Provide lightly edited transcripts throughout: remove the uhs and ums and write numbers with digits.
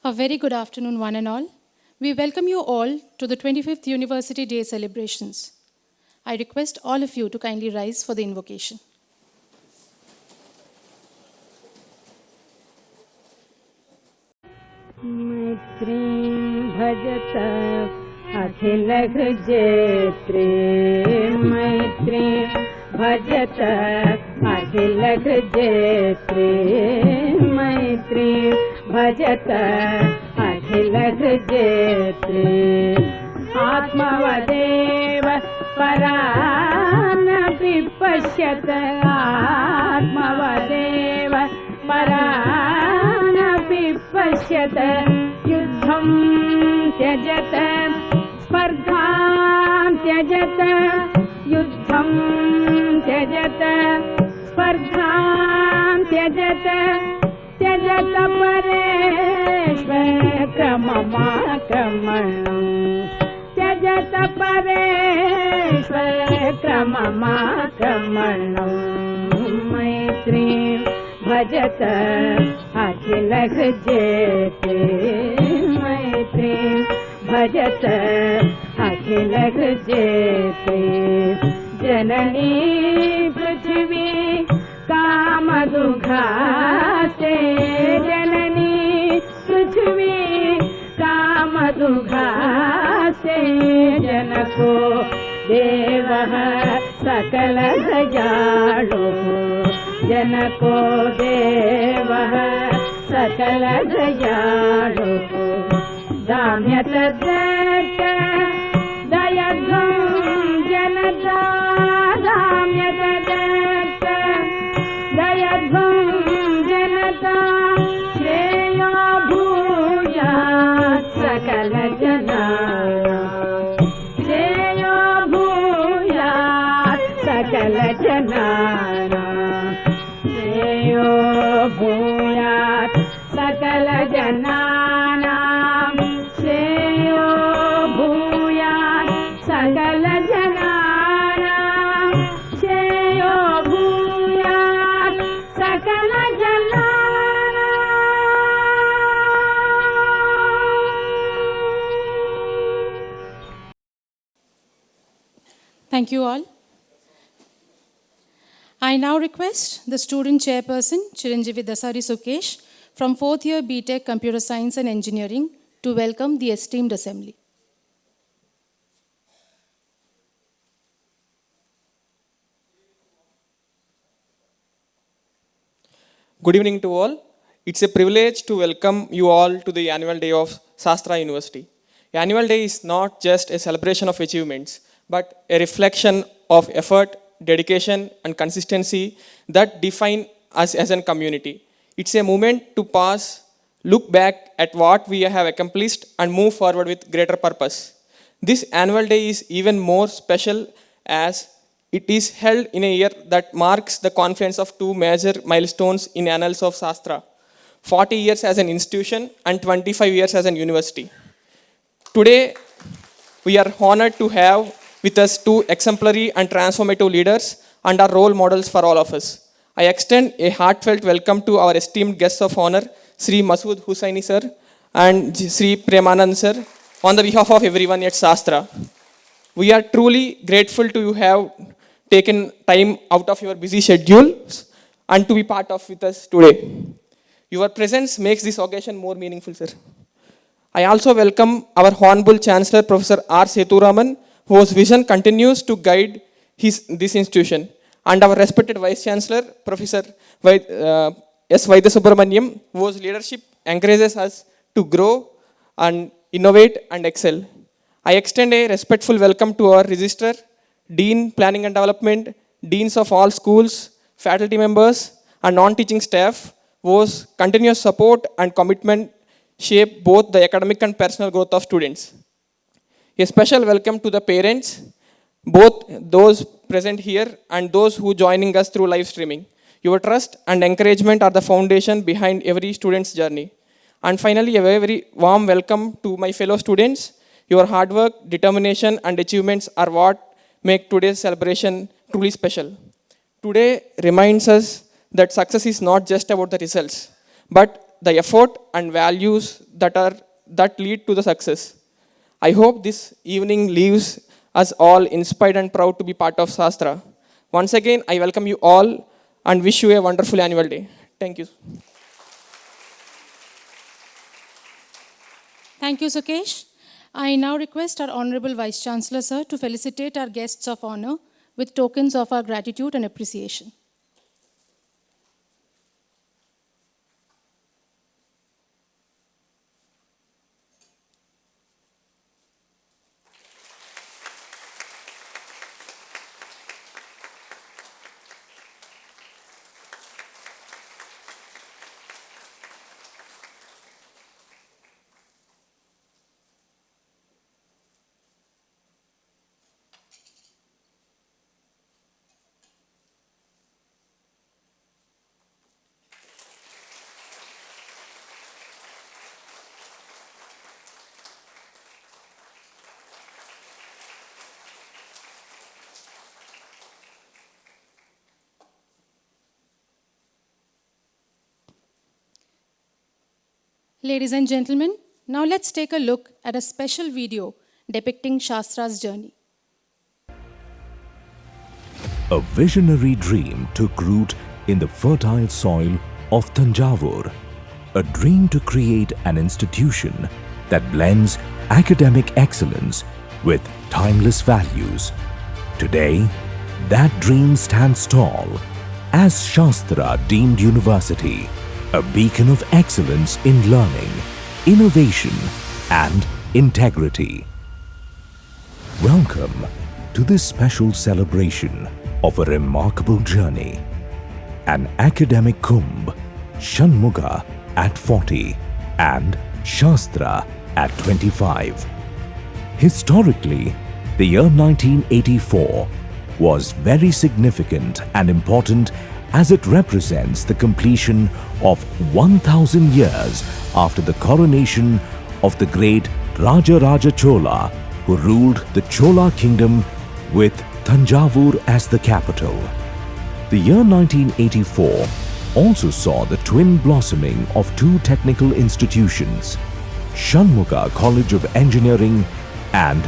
A very good afternoon, one and all. We welcome you all to the 25th University Day Celebrations. I request all of you to kindly rise for the invocation. मैत्रीं भजत अखिलहृजेत्री मैत्रीं भजत अखिलहृजेत्री मैत्रीं भजत अखिलहृजेत्री आत्मवदेव परानपि पश्यत आत्मवदेव परानपि पश्यत युद्धं त्यजत स्पर्धां त्यजत युद्धं त्यजत स्पर्धां त्यजत त्यजत परेष्वक्रममाक्रमणम् त्यजत परेष्वक्रममाक्रमणम् मैत्रीं भजत अखिलहृजेत्री मैत्रीं भजत अखिलहृजेत्री जननी पृथिवी कामदुघाते जननी पृथिवी कामदुघाते जनको देवः सकल दयालुः जनको देवः सकल दयालुः दाम्यत दत्त दयध्वं जनता दाम्यत दत्त दयध्वं जनता श्रेयो भूयात् सकल जनानां श्रेयो भूयात् सकल जनानां श्रेयो भूयात् सकल जनानां श्रेयो भूयात् सकल जनानां श्रेयो भूयात् सकल जनानां Thank you all. I now request the student chairperson, Chiranjeevi Dasari Sukesh, from 4th year BTech Computer Science and Engineering, to welcome the esteemed assembly. Good evening to all. It's a privilege to welcome you all to the annual day of Shastra University. The annual day is not just a celebration of achievements, but a reflection of effort, dedication, and consistency that define us as a community. It's a moment to pause, look back at what we have accomplished, and move forward with greater purpose. This annual day is even more special as it is held in a year that marks the confluence of two major milestones in annals of Shastra: 40 years as an institution and 25 years as a university. Today, we are honored to have with us two exemplary and transformative leaders and are role models for all of us. I extend a heartfelt welcome to our esteemed guests of honor, Sri Masood Hussaini sir and Sri Premanand sir, on the behalf of everyone at Shastra. We are truly grateful to have taken time out of your busy schedules and to be part of with us today. Your presence makes this occasion more meaningful, sir. I also welcome our Honorable Chancellor, Professor R. Seturaman, whose vision continues to guide this institution, and our respected Vice Chancellor, Professor S. Vaidya whose leadership encourages us to grow and innovate and excel. I extend a respectful welcome to our Registrar, Dean, Planning and Development, Deans of all schools, faculty members, and non-teaching staff, whose continuous support and commitment shape both the academic and personal growth of students. A special welcome to the parents, both those present here and those who joining us through live streaming. Your trust and encouragement are the foundation behind every student's journey. And finally, a very warm welcome to my fellow students. Your hard work, determination, and achievements are what make today's celebration truly special. Today reminds us that success is not just about the results, but the effort and values that lead to the success. I hope this evening leaves us all inspired and proud to be part of Shastra. Once again, I welcome you all and wish you a wonderful annual day. Thank you. Thank you, Sukesh. I now request our Honorable Vice Chancellor, sir, to felicitate our guests of honor with tokens of our gratitude and appreciation. Ladies and gentlemen, now let's take a look at a special video depicting Shastra's journey. A visionary dream took root in the fertile soil of Thanjavur, a dream to create an institution that blends academic excellence with timeless values. Today, that dream stands tall as Shastra deemed university, a beacon of excellence in learning, innovation and integrity. Welcome to this special celebration of a remarkable journey. An academic kumbh, Shanmugha at 40 and Shastra at 25. Historically, the year 1984 was very significant and important as it represents the completion of 1000 years after the coronation of the great Rajaraja Chola, who ruled the Chola kingdom with Thanjavur as the capital. The year 1984 also saw the twin blossoming of two technical institutions, Shanmugha College of Engineering and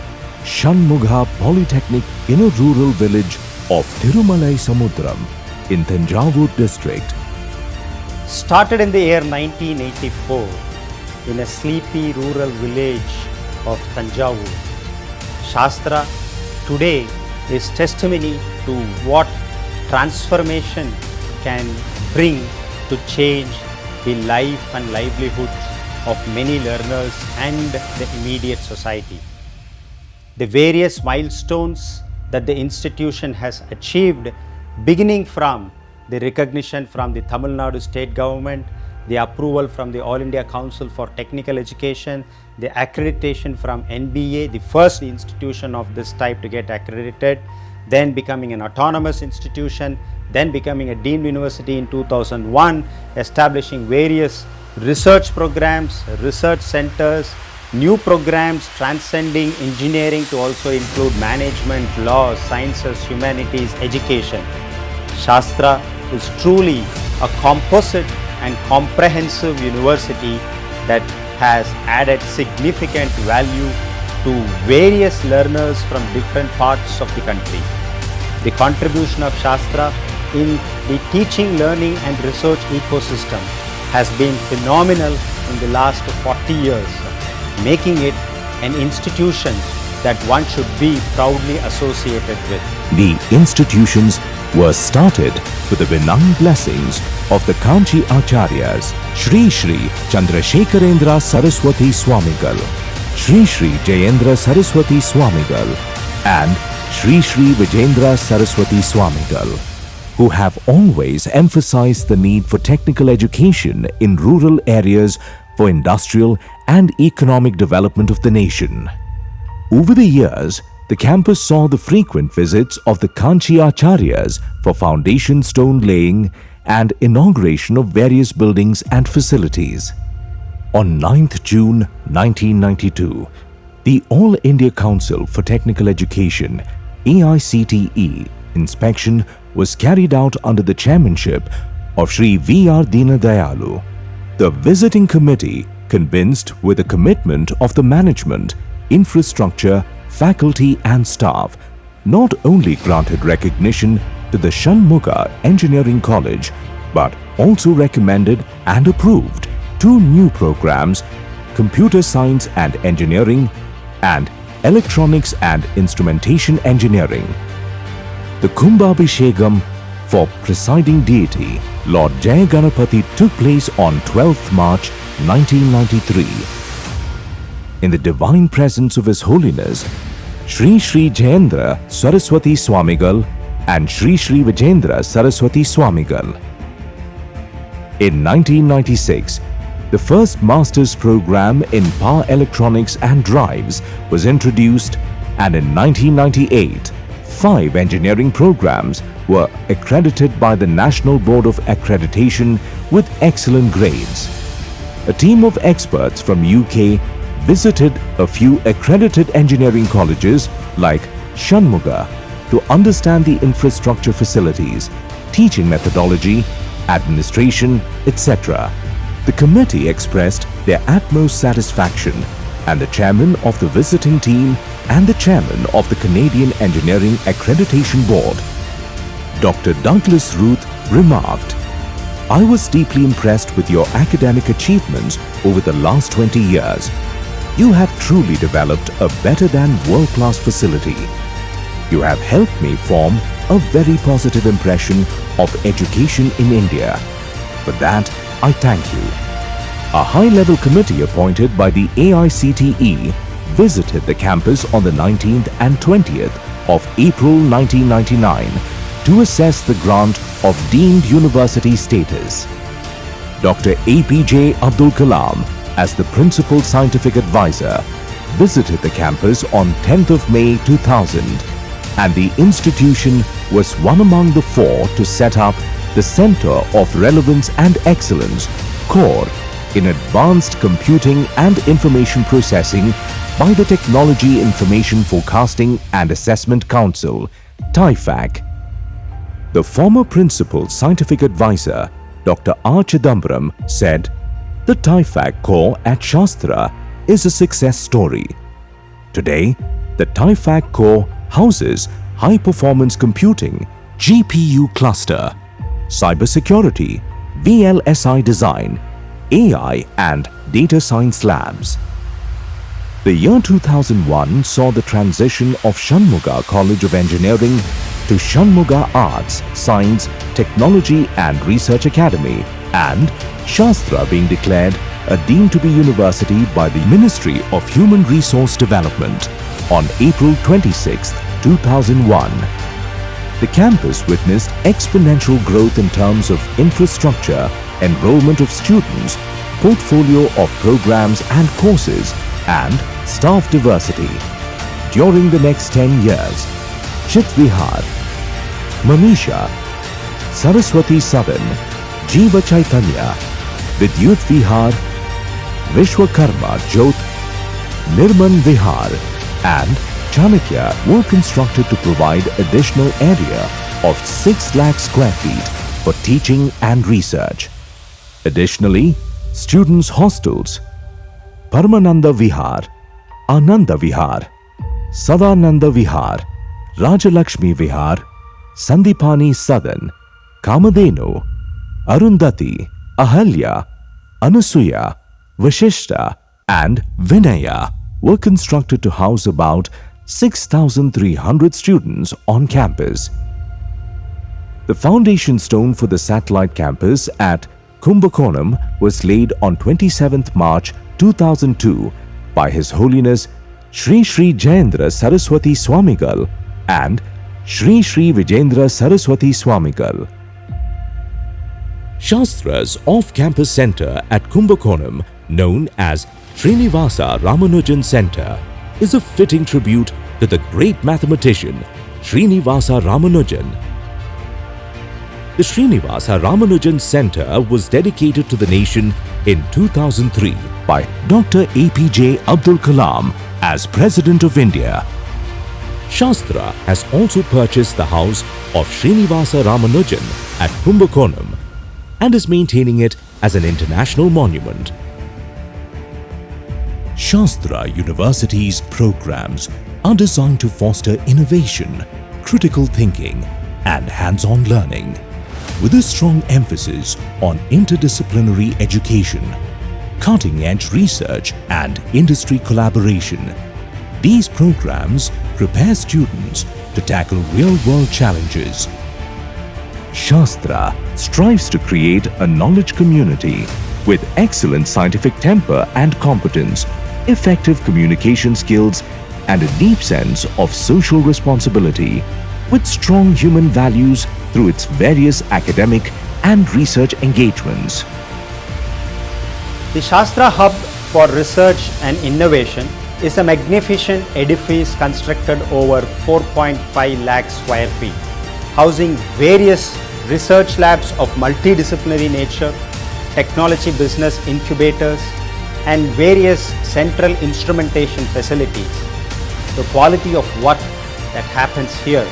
Shanmugha Polytechnic in a rural village of Thirumalai Samudram in Thanjavur district. Started in the year 1984 in a sleepy rural village of Thanjavur, Shastra today is testimony to what transformation can bring to change the life and livelihoods of many learners and the immediate society. The various milestones that the institution has achieved, beginning from the recognition from the Tamil Nadu state government, the approval from the All India Council for Technical Education, the accreditation from NBA, the first institution of this type to get accredited, then becoming an autonomous institution, then becoming a deemed university in 2001, establishing various research programs, research centers, new programs transcending engineering to also include management, law, sciences, humanities, education. Shastra is truly a composite and comprehensive university that has added significant value to various learners from different parts of the country. The contribution of Shastra in the teaching, learning and research ecosystem has been phenomenal in the last 40 years, making it an institution that one should be proudly associated with. The institutions were started with the benign blessings of the Kanchi Acharyas, Shri Shri Chandrasekharendra Saraswati Swamigal, Shri Shri Jayendra Saraswati Swamigal and Shri Shri Vijendra Saraswati Swamigal, who have always emphasized the need for technical education in rural areas for industrial and economic development of the nation. Over the years, the campus saw the frequent visits of the Kanchi Acharyas for foundation stone laying and inauguration of various buildings and facilities. On 9th June 1992, the All India Council for Technical Education AICTE inspection was carried out under the chairmanship of Shri V.R. Deenadayalu. The visiting committee, convinced with the commitment of the management, infrastructure, faculty and staff, not only granted recognition to the Shanmuga Engineering College, but also recommended and approved 2 new programs, Computer Science and Engineering and Electronics and Instrumentation Engineering. The Kumbhabhishekam for presiding deity, Lord Jai Ganapati, took place on 12th March 1993. In the divine presence of His Holiness, Shri Shri Jayendra Saraswati Swamigal and Shri Shri Vijendra Saraswati Swamigal. In 1996, the first master's program in power electronics and drives was introduced, and in 1998, 5 engineering programs were accredited by the National Board of Accreditation with excellent grades. A team of experts from UK visited a few accredited engineering colleges like Shanmuga to understand the infrastructure facilities, teaching methodology, administration, etc. The committee expressed their utmost satisfaction, and the chairman of the visiting team and the chairman of the Canadian Engineering Accreditation Board, Dr. Douglas Ruth, remarked, "I was deeply impressed with your academic achievements over the last 20 years. You have truly developed a better than world-class facility. You have helped me form a very positive impression of education in India. For that, I thank you." A high-level committee appointed by the AICTE visited the campus on the 19th and 20th of April 1999 to assess the grant of deemed university status. Dr. APJ Abdul Kalam, as the principal scientific advisor, visited the campus on 10th of May 2000, and the institution was one among the 4 to set up the Center of Relevance and Excellence, CORE, in Advanced Computing and Information Processing by the Technology Information Forecasting and Assessment Council, TIFAC. The former principal scientific advisor, Dr. R. Chidambaram, said, "The TIFAC core at Shastra is a success story. Today, the TIFAC core houses high-performance computing, GPU cluster, cybersecurity, VLSI design, AI and data science labs." The year 2001 saw the transition of Shanmuga College of Engineering to Shanmuga Arts, Science, Technology and Research Academy, and Shastra being declared a deemed to be university by the Ministry of Human Resource Development on April 26, 2001. The campus witnessed exponential growth in terms of infrastructure, enrollment of students, portfolio of programs and courses, and staff diversity. During the next 10 years, Chit Vihar, Manisha, Saraswati Sadan, Jiva Chaitanya, Vidyut Vihar, Vishwakarma Jyot, Nirman Vihar, and Chanakya were constructed to provide additional area of 6 lakh square feet for teaching and research. Additionally, students' hostels, Paramananda Vihar, Ananda Vihar, Sadananda Vihar, Rajalakshmi Vihar, Sandipani Sadan, Kamadenu, Arundhati, Ahalya, Anasuya, Vashishta, and Vinaya were constructed to house about 6,300 students on campus. The foundation stone for the satellite campus at Kumbakonam was laid on 27th March 2002 by His Holiness Shri Shri Jayendra Saraswati Swamigal and Shri Shri Vijendra Saraswati Swamigal. Shastra's off-campus center at Kumbakonam, known as Srinivasa Ramanujan Center, is a fitting tribute to the great mathematician Srinivasa Ramanujan. The Srinivasa Ramanujan Center was dedicated to the nation in 2003 by Dr. APJ Abdul Kalam as President of India. Shastra has also purchased the house of Srinivasa Ramanujan at Kumbakonam and is maintaining it as an international monument. Shastra University's programs are designed to foster innovation, critical thinking, and hands-on learning, with a strong emphasis on interdisciplinary education, cutting-edge research, and industry collaboration. These programs prepare students to tackle real-world challenges. Shastra strives to create a knowledge community with excellent scientific temper and competence, effective communication skills, and a deep sense of social responsibility, with strong human values through its various academic and research engagements. The Shastra Hub for Research and Innovation is a magnificent edifice constructed over 4.5 lakh square feet, housing various research labs of multidisciplinary nature, technology business incubators, and various central instrumentation facilities. The quality of work that happens here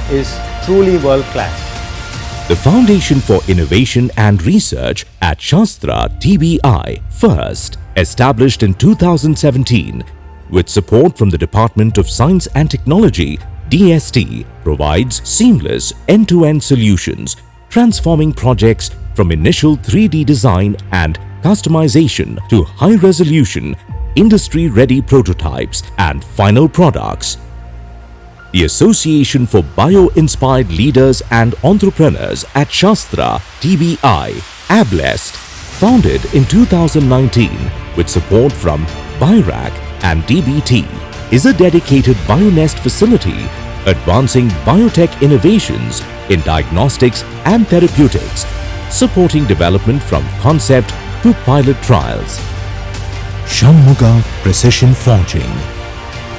is truly world-class. The Foundation for Innovation and Research at Shastra TBI, first established in 2017, with support from the Department of Science and Technology, DST, provides seamless end-to-end solutions, transforming projects from initial 3D design and customization to high-resolution, industry-ready prototypes and final products. The Association for Bio-Inspired Leaders and Entrepreneurs at Shastra TBI, ABLEST, founded in 2019 with support from BIRAC and DBT, is a dedicated BioNest facility advancing biotech innovations in diagnostics and therapeutics, supporting development from concept to pilot trials. Shanmuga Precision Forging,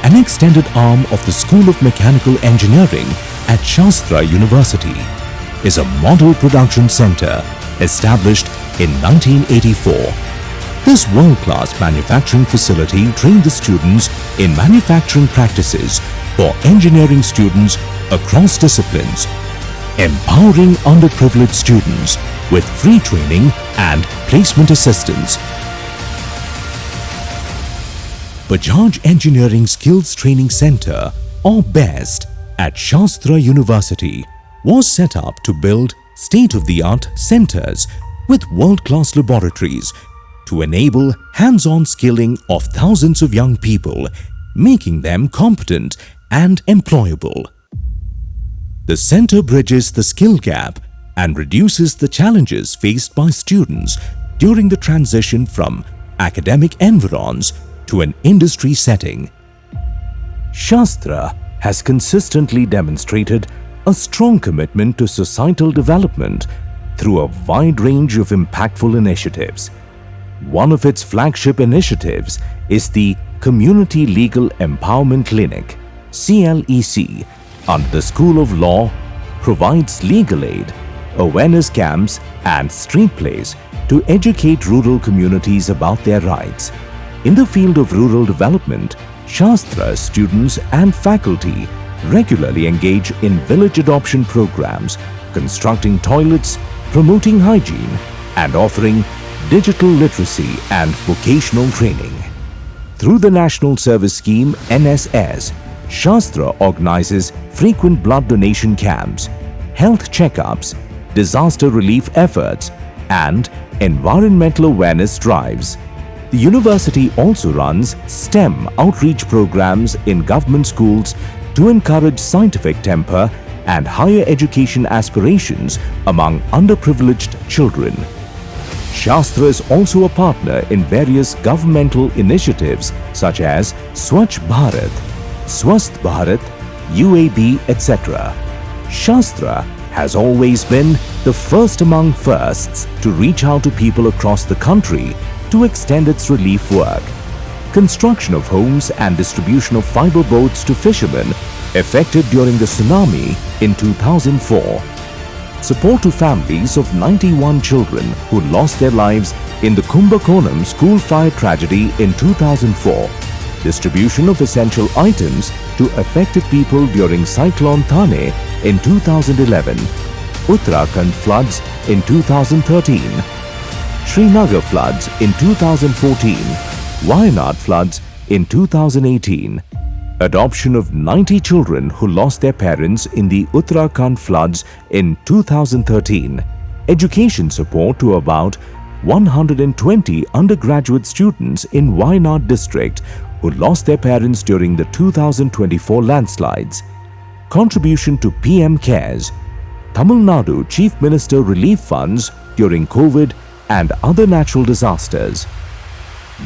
an extended arm of the School of Mechanical Engineering at Shastra University, is a model production center established in 1984. This world-class manufacturing facility trained the students in manufacturing practices for engineering students across disciplines, empowering underprivileged students with free training and placement assistance. Bajaj Engineering Skills Training Center, or BEST, at Shastra University was set up to build state-of-the-art centers with world-class laboratories to enable hands-on skilling of thousands of young people, making them competent and employable. The center bridges the skill gap and reduces the challenges faced by students during the transition from academic environs to an industry setting. Shastra has consistently demonstrated a strong commitment to societal development through a wide range of impactful initiatives. One of its flagship initiatives is the Community Legal Empowerment Clinic, CLEC, under the School of Law, provides legal aid, awareness camps and street plays to educate rural communities about their rights. In the field of rural development, Shastra students and faculty regularly engage in village adoption programs, constructing toilets, promoting hygiene, and offering digital literacy and vocational training. Through the National Service Scheme NSS, Shastra organizes frequent blood donation camps, health checkups, disaster relief efforts, and environmental awareness drives. The university also runs STEM outreach programs in government schools to encourage scientific temper and higher education aspirations among underprivileged children. Shastra is also a partner in various governmental initiatives such as Swachh Bharat, Swasth Bharat, UAB, etc. Shastra has always been the first among firsts to reach out to people across the country to extend its relief work. Construction of homes and distribution of fiber boats to fishermen affected during the tsunami in 2004. Support to families of 91 children who lost their lives in the Kumbakonam school fire tragedy in 2004. Distribution of essential items to affected people during Cyclone Thane in 2011. Uttarakhand floods in 2013. Srinagar floods in 2014, Wayanad floods in 2018, adoption of 90 children who lost their parents in the Uttarakhand floods in 2013, education support to about 120 undergraduate students in Wayanad district who lost their parents during the 2024 landslides, contribution to PM Cares, Tamil Nadu Chief Minister relief funds during COVID and other natural disasters.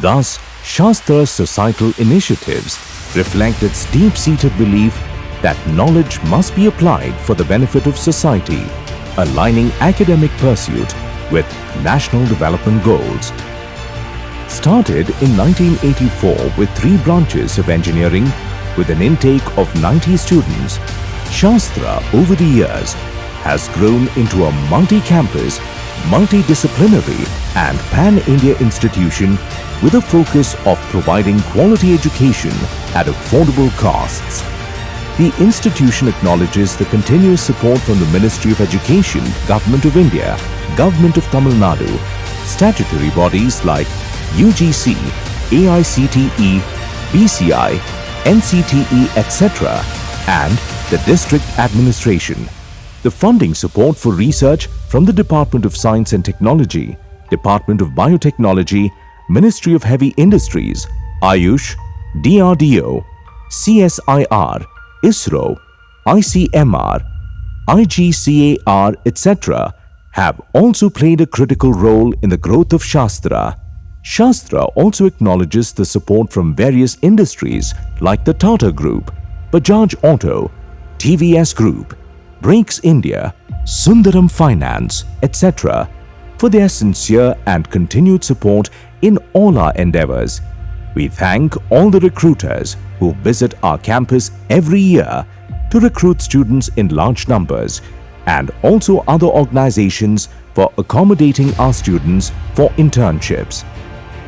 Thus, Shastra's societal initiatives reflect its deep-seated belief that knowledge must be applied for the benefit of society, aligning academic pursuit with national development goals. Started in 1984 with 3 branches of engineering with an intake of 90 students, Shastra over the years has grown into a multi-campus, multidisciplinary and pan-India institution with a focus of providing quality education at affordable costs. The institution acknowledges the continuous support from the Ministry of Education, Government of India, Government of Tamil Nadu, statutory bodies like UGC, AICTE, BCI, NCTE, etc., and the district administration. The funding support for research from the Department of Science and Technology, Department of Biotechnology, Ministry of Heavy Industries, Ayush, DRDO, CSIR, ISRO, ICMR, IGCAR, etc. have also played a critical role in the growth of Shastra. Shastra also acknowledges the support from various industries like the Tata Group, Bajaj Auto, TVS Group, Brakes India, Sundaram Finance, etc. for their sincere and continued support in all our endeavors. We thank all the recruiters who visit our campus every year to recruit students in large numbers, and also other organizations for accommodating our students for internships.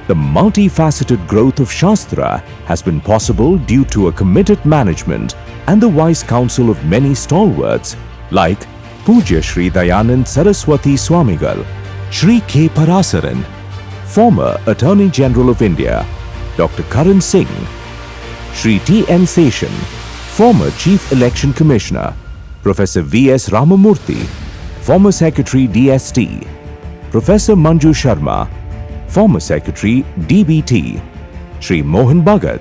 The multifaceted growth of Shastra has been possible due to a committed management and the wise counsel of many stalwarts like Pujya Shri Dayanand Saraswati Swamigal, Shri K. Parasaran, former Attorney General of India, Dr. Karan Singh, Shri T. N. Seshan, former Chief Election Commissioner, Professor V. S. Ramamurthy, former Secretary DST, Professor Manju Sharma, former Secretary DBT, Shri Mohan Bhagat,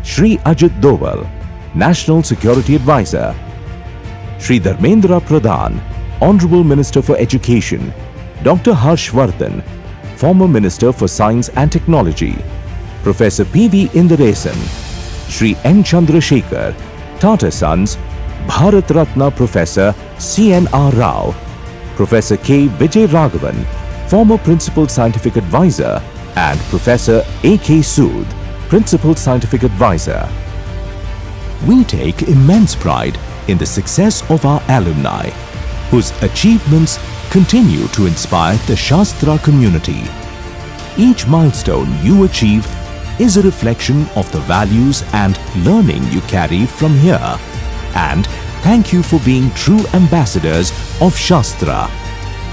Shri Ajit Doval, National Security Advisor, Shri Dharmendra Pradhan, Honorable Minister for Education, Dr. Harsh Vardhan, former Minister for Science and Technology, Professor P.V. Indaresan, Shri N. Chandrasekhar, Tata Sons, Bharat Ratna Professor C.N.R. Rao, Professor K. Vijay Raghavan, former Principal Scientific Advisor, and Professor A.K. Sood, Principal Scientific Advisor. We take immense pride in the success of our alumni, whose achievements continue to inspire the Shastra community. Each milestone you achieve is a reflection of the values and learning you carry from here. And thank you for being true ambassadors of Shastra.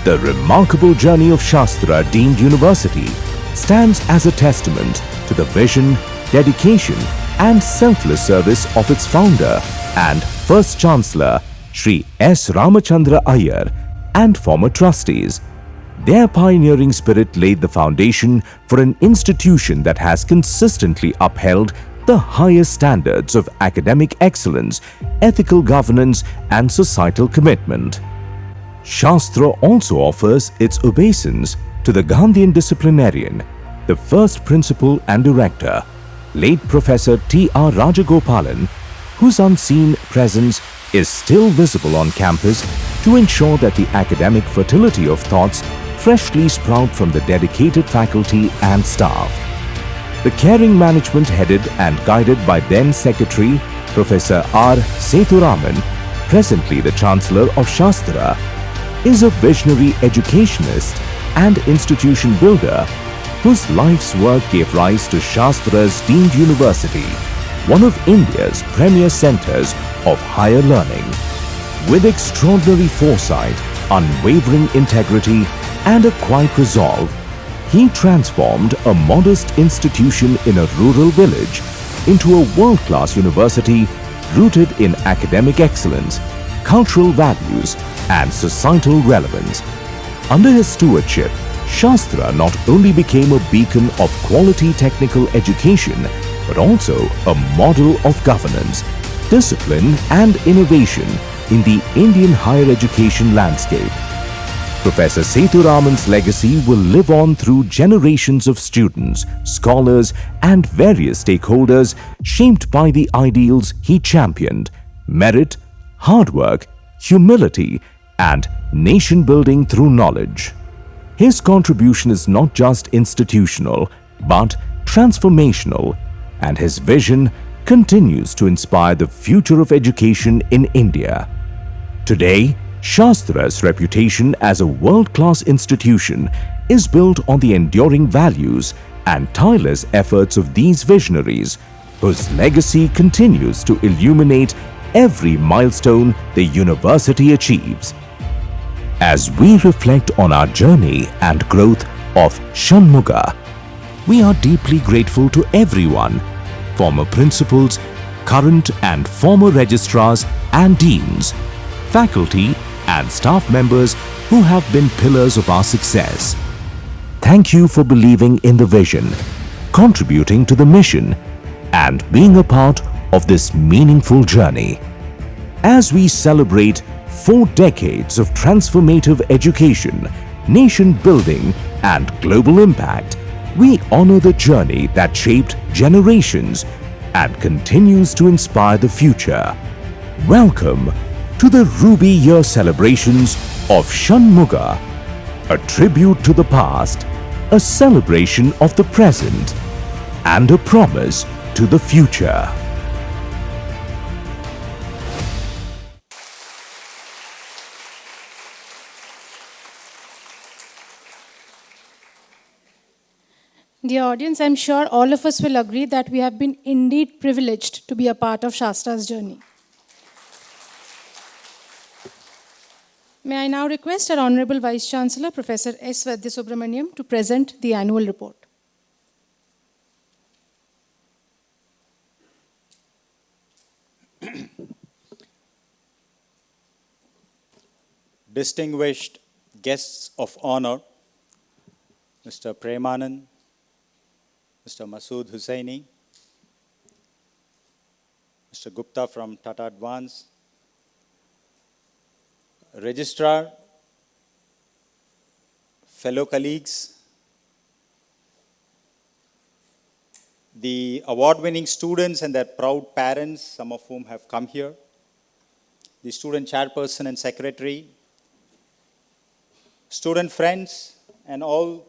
The remarkable journey of Shastra Deemed University stands as a testament to the vision, dedication, and selfless service of its founder and first Chancellor, Shri S. Ramachandra Iyer, and former trustees. Their pioneering spirit laid the foundation for an institution that has consistently upheld the highest standards of academic excellence, ethical governance, and societal commitment. Shastra also offers its obeisance to the Gandhian disciplinarian, the first principal and director, late Professor T.R. Rajagopalan, whose unseen presence is still visible on campus to ensure that the academic fertility of thoughts freshly sprout from the dedicated faculty and staff. The caring management headed and guided by then Secretary Professor R. Sethuraman, presently the Chancellor of Shastra, is a visionary educationist and institution builder whose life's work gave rise to Shastra's Deemed University, one of India's premier centers of higher learning. With extraordinary foresight, unwavering integrity, and a quiet resolve, he transformed a modest institution in a rural village into a world-class university rooted in academic excellence, cultural values, and societal relevance. Under his stewardship, Shastra not only became a beacon of quality technical education, but also a model of governance, discipline, and innovation in the Indian higher education landscape. Professor Sethuraman's legacy will live on through generations of students, scholars, and various stakeholders shaped by the ideals he championed: merit, hard work, humility, and nation building through knowledge. His contribution is not just institutional, but transformational, and his vision continues to inspire the future of education in India. Today, Shastra's reputation as a world-class institution is built on the enduring values and tireless efforts of these visionaries, whose legacy continues to illuminate every milestone the university achieves. As we reflect on our journey and growth of Shanmuga, we are deeply grateful to everyone, former principals, current and former registrars and deans, faculty and staff members who have been pillars of our success. Thank you for believing in the vision, contributing to the mission, and being a part of this meaningful journey. As we celebrate 4 decades of transformative education, nation building, and global impact, we honor the journey that shaped generations and continues to inspire the future. Welcome to the Ruby Year celebrations of Shanmuga, a tribute to the past, a celebration of the present, and a promise to the future. Dear audience, I'm sure all of us will agree that we have been indeed privileged to be a part of Shastra's journey. May I now request our Honorable Vice Chancellor, Professor S. Vaidya to present the annual report. Distinguished guests of honor, Mr. Premanand, Mr. Masood Hussaini, Mr. Gupta from Tata Advance, Registrar, fellow colleagues, the award-winning students and their proud parents, some of whom have come here, the student chairperson and secretary, student friends, and all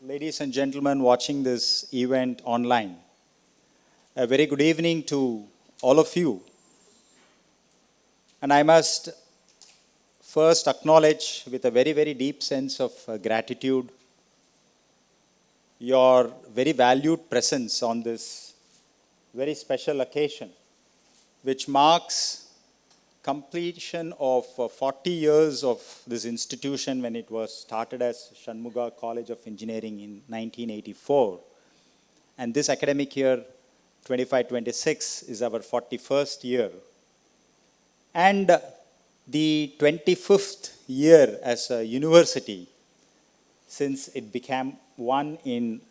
ladies and gentlemen watching this event online. A very good evening to all of you. And I must first acknowledge with a very, very deep sense of gratitude your very valued presence on this very special occasion, which marks completion of 40 years of this institution when it was started as Shanmuga College of Engineering in 1984. And this academic year, 25-26, is our 41st year. And the 25th year as a university, since it became one in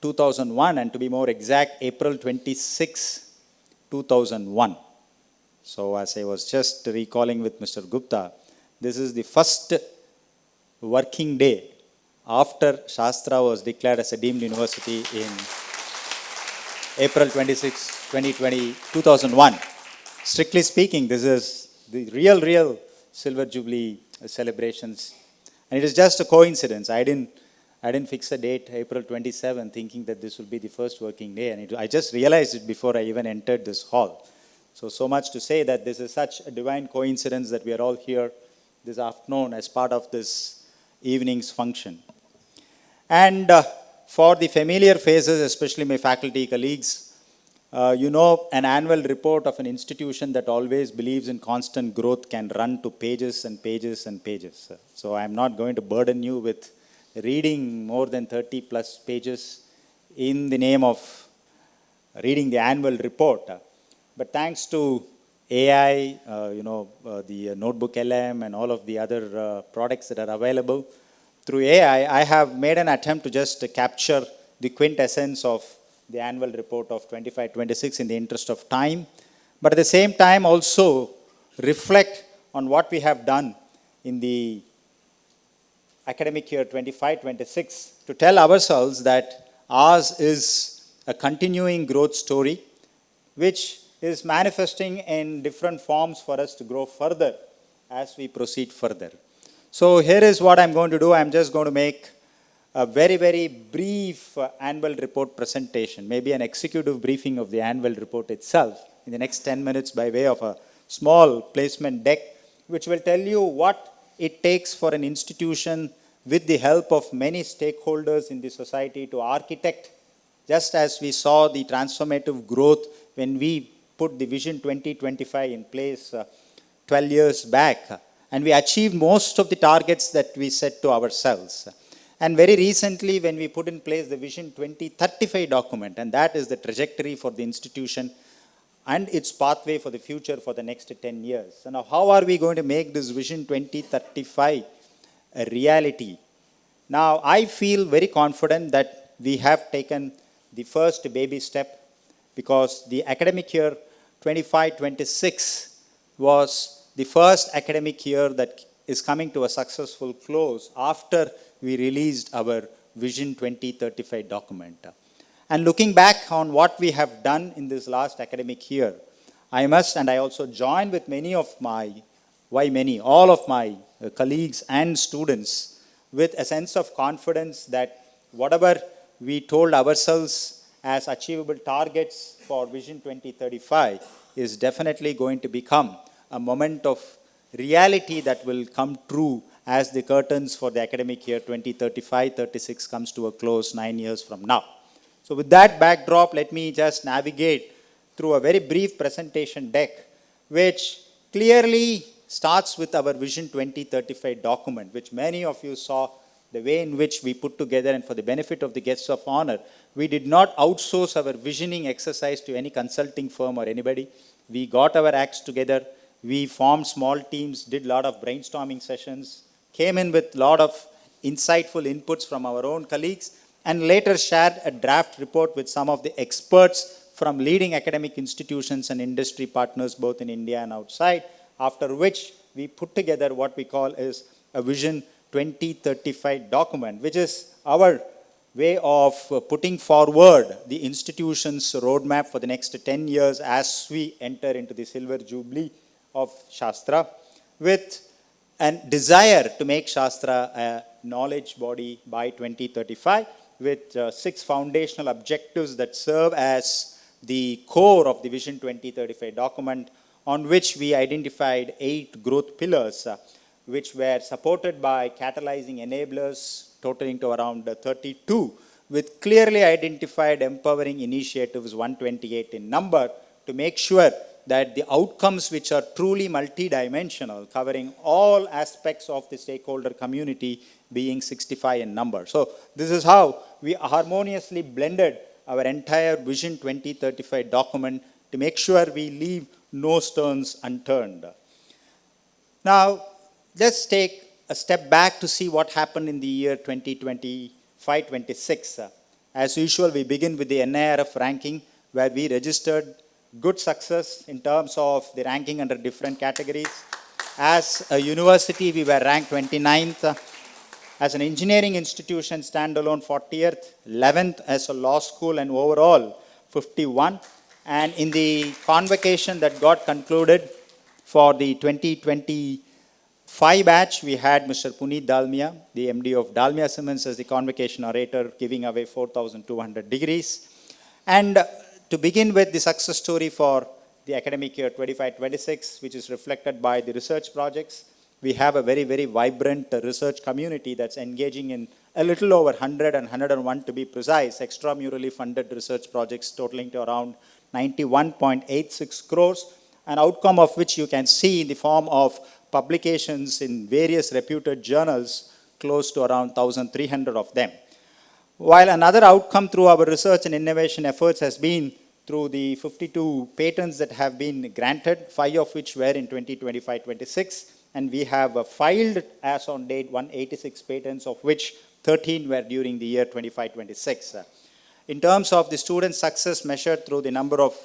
2001, and to be more exact, April 26, 2001. So as I was just recalling with Mr. Gupta, this is the first working day after Shastra was declared as a deemed university in April 26, 2001. Strictly speaking, this is the real Silver Jubilee celebrations. And it is just a coincidence. I didn't fix a date, April 27, thinking that this will be the first working day. And I just realized it before I even entered this hall. So much to say that this is such a divine coincidence that we are all here this afternoon as part of this evening's function. And for the familiar faces, especially my faculty colleagues, You know, an annual report of an institution that always believes in constant growth can run to pages and pages and pages. So I'm not going to burden you with reading more than 30 plus pages in the name of reading the annual report. But thanks to AI, the Notebook LM and all of the other products that are available, through AI, I have made an attempt to just capture the quintessence of the annual report of 25-26 in the interest of time, but at the same time also reflect on what we have done in the academic year 25-26 to tell ourselves that ours is a continuing growth story which is manifesting in different forms for us to grow further as we proceed further. So here is what I'm going to do. I'm just going to make a very, very brief annual report presentation, maybe an executive briefing of the annual report itself in the next 10 minutes by way of a small placement deck, which will tell you what it takes for an institution with the help of many stakeholders in the society to architect, just as we saw the transformative growth when we put the Vision 2025 in place 12 years back. And we achieved most of the targets that we set to ourselves. And very recently, when we put in place the Vision 2035 document, and that is the trajectory for the institution and its pathway for the future for the next 10 years. So now, how are we going to make this Vision 2035 a reality? Now, I feel very confident that we have taken the first baby step, because the academic year 25-26 was the first academic year that is coming to a successful close after we released our Vision 2035 document. And looking back on what we have done in this last academic year, I must, and I also join with all of my colleagues and students with a sense of confidence that whatever we told ourselves as achievable targets for Vision 2035 is definitely going to become a moment of reality that will come true as the curtains for the academic year 2035-36 comes to a close 9 years from now. So with that backdrop, let me just navigate through a very brief presentation deck, which clearly starts with our Vision 2035 document, which many of you saw the way in which we put together. And for the benefit of the guests of honor, we did not outsource our visioning exercise to any consulting firm or anybody. We got our acts together. We formed small teams, did a lot of brainstorming sessions, came in with a lot of insightful inputs from our own colleagues, and later shared a draft report with some of the experts from leading academic institutions and industry partners both in India and outside, after which we put together what we call is a Vision 2035 document, which is our way of putting forward the institution's roadmap for the next 10 years as we enter into the silver jubilee of Shastra, with a desire to make Shastra a knowledge body by 2035, with 6 foundational objectives that serve as the core of the Vision 2035 document, on which we identified 8 growth pillars, which were supported by catalyzing enablers totaling to around 32, with clearly identified empowering initiatives, 128 in number, to make sure that the outcomes which are truly multidimensional, covering all aspects of the stakeholder community, being 65 in number. So this is how we harmoniously blended our entire Vision 2035 document to make sure we leave no stones unturned. Now, let's take a step back to see what happened in the year 2025-26. As usual, we begin with the NIRF ranking, where we registered good success in terms of the ranking under different categories. As a university, we were ranked 29th. As an engineering institution, standalone 40th, 11th as a law school, and overall 51. And in the convocation that got concluded for the 2025 batch, we had Mr. Puneet Dalmia, the MD of Dalmia Simmons, as the convocation orator, giving away 4,200 degrees. And to begin with, the success story for the academic year 25-26, which is reflected by the research projects. We have a very, very vibrant research community that's engaging in a little over 100 and 101 to be precise, extramurally funded research projects totaling to around 91.86 crores, an outcome of which you can see in the form of publications in various reputed journals, close to around 1,300 of them. While another outcome through our research and innovation efforts has been through the 52 patents that have been granted, 5 of which were in 2025-26, and we have filed as on date 186 patents, of which 13 were during the year 25-26. In terms of the student success measured through the number of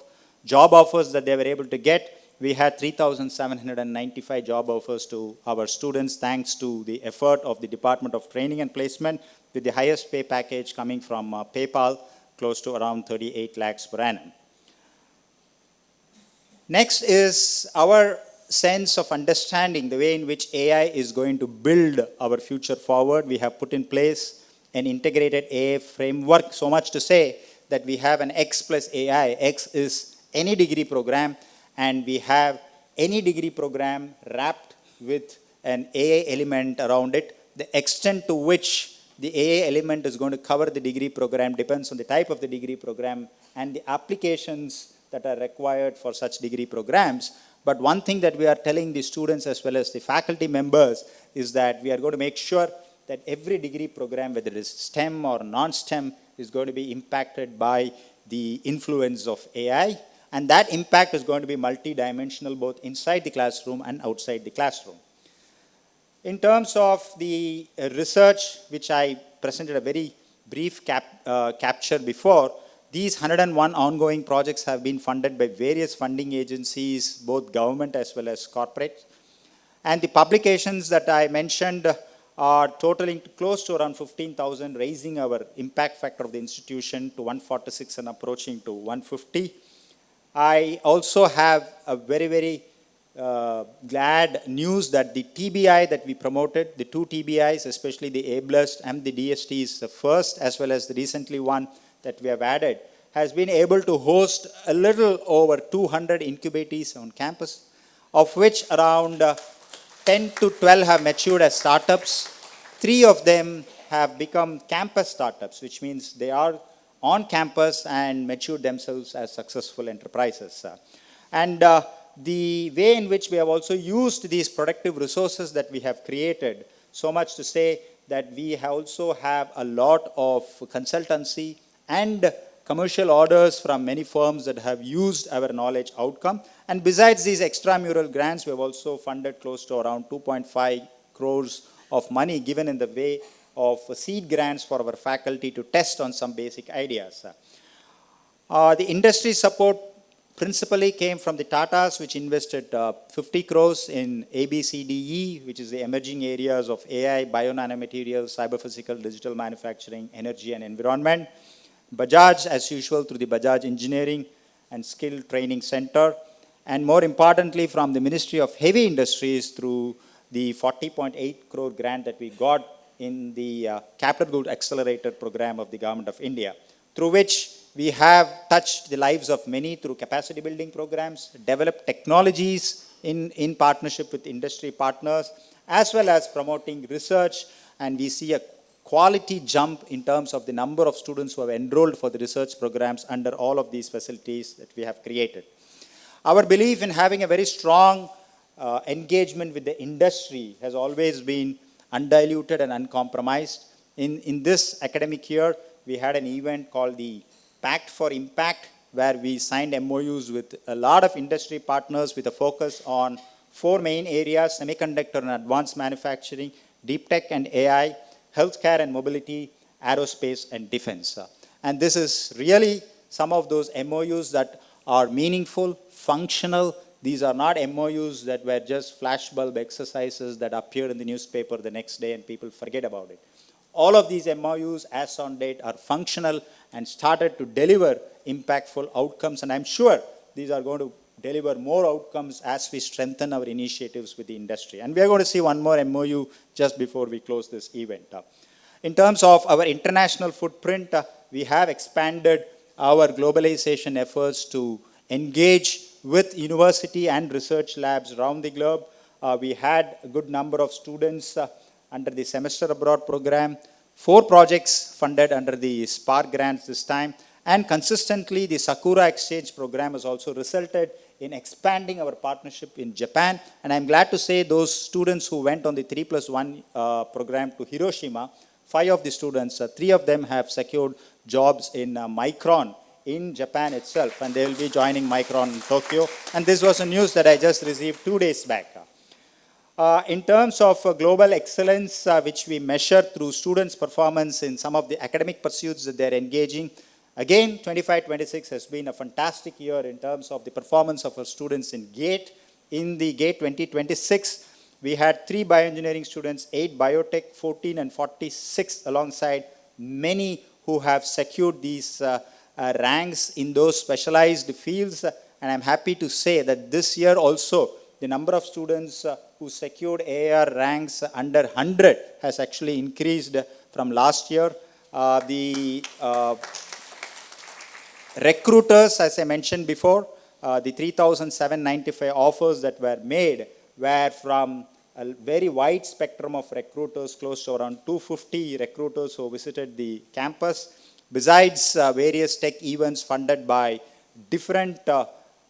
job offers that they were able to get, we had 3,795 job offers to our students, thanks to the effort of the Department of Training and Placement, with the highest pay package coming from PayPal, close to around 38 lakhs per annum. Next is our sense of understanding the way in which AI is going to build our future forward. We have put in place an integrated AI framework, so much to say that we have an X plus AI. X is any degree program, and we have any degree program wrapped with an AI element around it. The extent to which the AI element is going to cover the degree program depends on the type of the degree program and the applications that are required for such degree programs. But one thing that we are telling the students as well as the faculty members is that we are going to make sure that every degree program, whether it is STEM or non-STEM, is going to be impacted by the influence of AI. And that impact is going to be multidimensional, both inside the classroom and outside the classroom. In terms of the research, which I presented a very brief capture before, these 101 ongoing projects have been funded by various funding agencies, both government as well as corporate. And the publications that I mentioned are totaling close to around 15,000, raising our impact factor of the institution to 146 and approaching to 150. I also have a very glad news that the TBI that we promoted, the 2 TBIs, especially the A+ and the DST is the first, as well as the recently one that we have added, has been able to host a little over 200 incubatees on campus, of which around 10 to 12 have matured as startups. 3 of them have become campus startups, which means they are on campus and matured themselves as successful enterprises. And the way in which we have also used these productive resources that we have created, so much to say that we also have a lot of consultancy and commercial orders from many firms that have used our knowledge outcome. And besides these extramural grants, we have also funded close to around 2.5 crores of money given in the way of seed grants for our faculty to test on some basic ideas. The industry support principally came from the Tatas, which invested 50 crores in ABCDE, which is the emerging areas of AI, bio-nanomaterials, cyber-physical, digital manufacturing, energy and environment. Bajaj, as usual, through the Bajaj Engineering and Skill Training Center. And more importantly, from the Ministry of Heavy Industries through the 40.8 crore grant that we got in the Capital Good Accelerator program of the Government of India, through which we have touched the lives of many through capacity building programs, developed technologies in partnership with industry partners, as well as promoting research. And we see a quality jump in terms of the number of students who have enrolled for the research programs under all of these facilities that we have created. Our belief in having a very strong engagement with the industry has always been undiluted and uncompromised. In this academic year, we had an event called the Pact for Impact, where we signed MOUs with a lot of industry partners with a focus on 4 main areas: semiconductor and advanced manufacturing, deep tech and AI, healthcare and mobility, aerospace and defense. And this is really some of those MOUs that are meaningful, functional. These are not MOUs that were just flashbulb exercises that appeared in the newspaper the next day and people forget about it. All of these MOUs, as on date, are functional and started to deliver impactful outcomes. And I'm sure these are going to deliver more outcomes as we strengthen our initiatives with the industry. And we are going to see one more MOU just before we close this event. In terms of our international footprint, we have expanded our globalization efforts to engage with university and research labs around the globe. We had a good number of students under the semester abroad program, 4 projects funded under the Spark grants this time, And consistently, the Sakura Exchange program has also resulted in expanding our partnership in Japan. And I'm glad to say those students who went on the 3+1 program to Hiroshima, 5 of the students, 3 of them have secured jobs in Micron in Japan itself, and they will be joining Micron in Tokyo. And this was a news that I just received 2 days back. In terms of global excellence, which we measure through students' performance in some of the academic pursuits that they're engaging, again, 25-26 has been a fantastic year in terms of the performance of our students in GATE. In the GATE 2026, we had 3 bioengineering students, 8 biotech, 14 and 46, alongside many who have secured these ranks in those specialized fields. And I'm happy to say that this year also, the number of students who secured AR ranks under 100 has actually increased from last year. The recruiters, as I mentioned before, the 3,795 offers that were made were from a very wide spectrum of recruiters, close to around 250 recruiters who visited the campus. Besides various tech events funded by different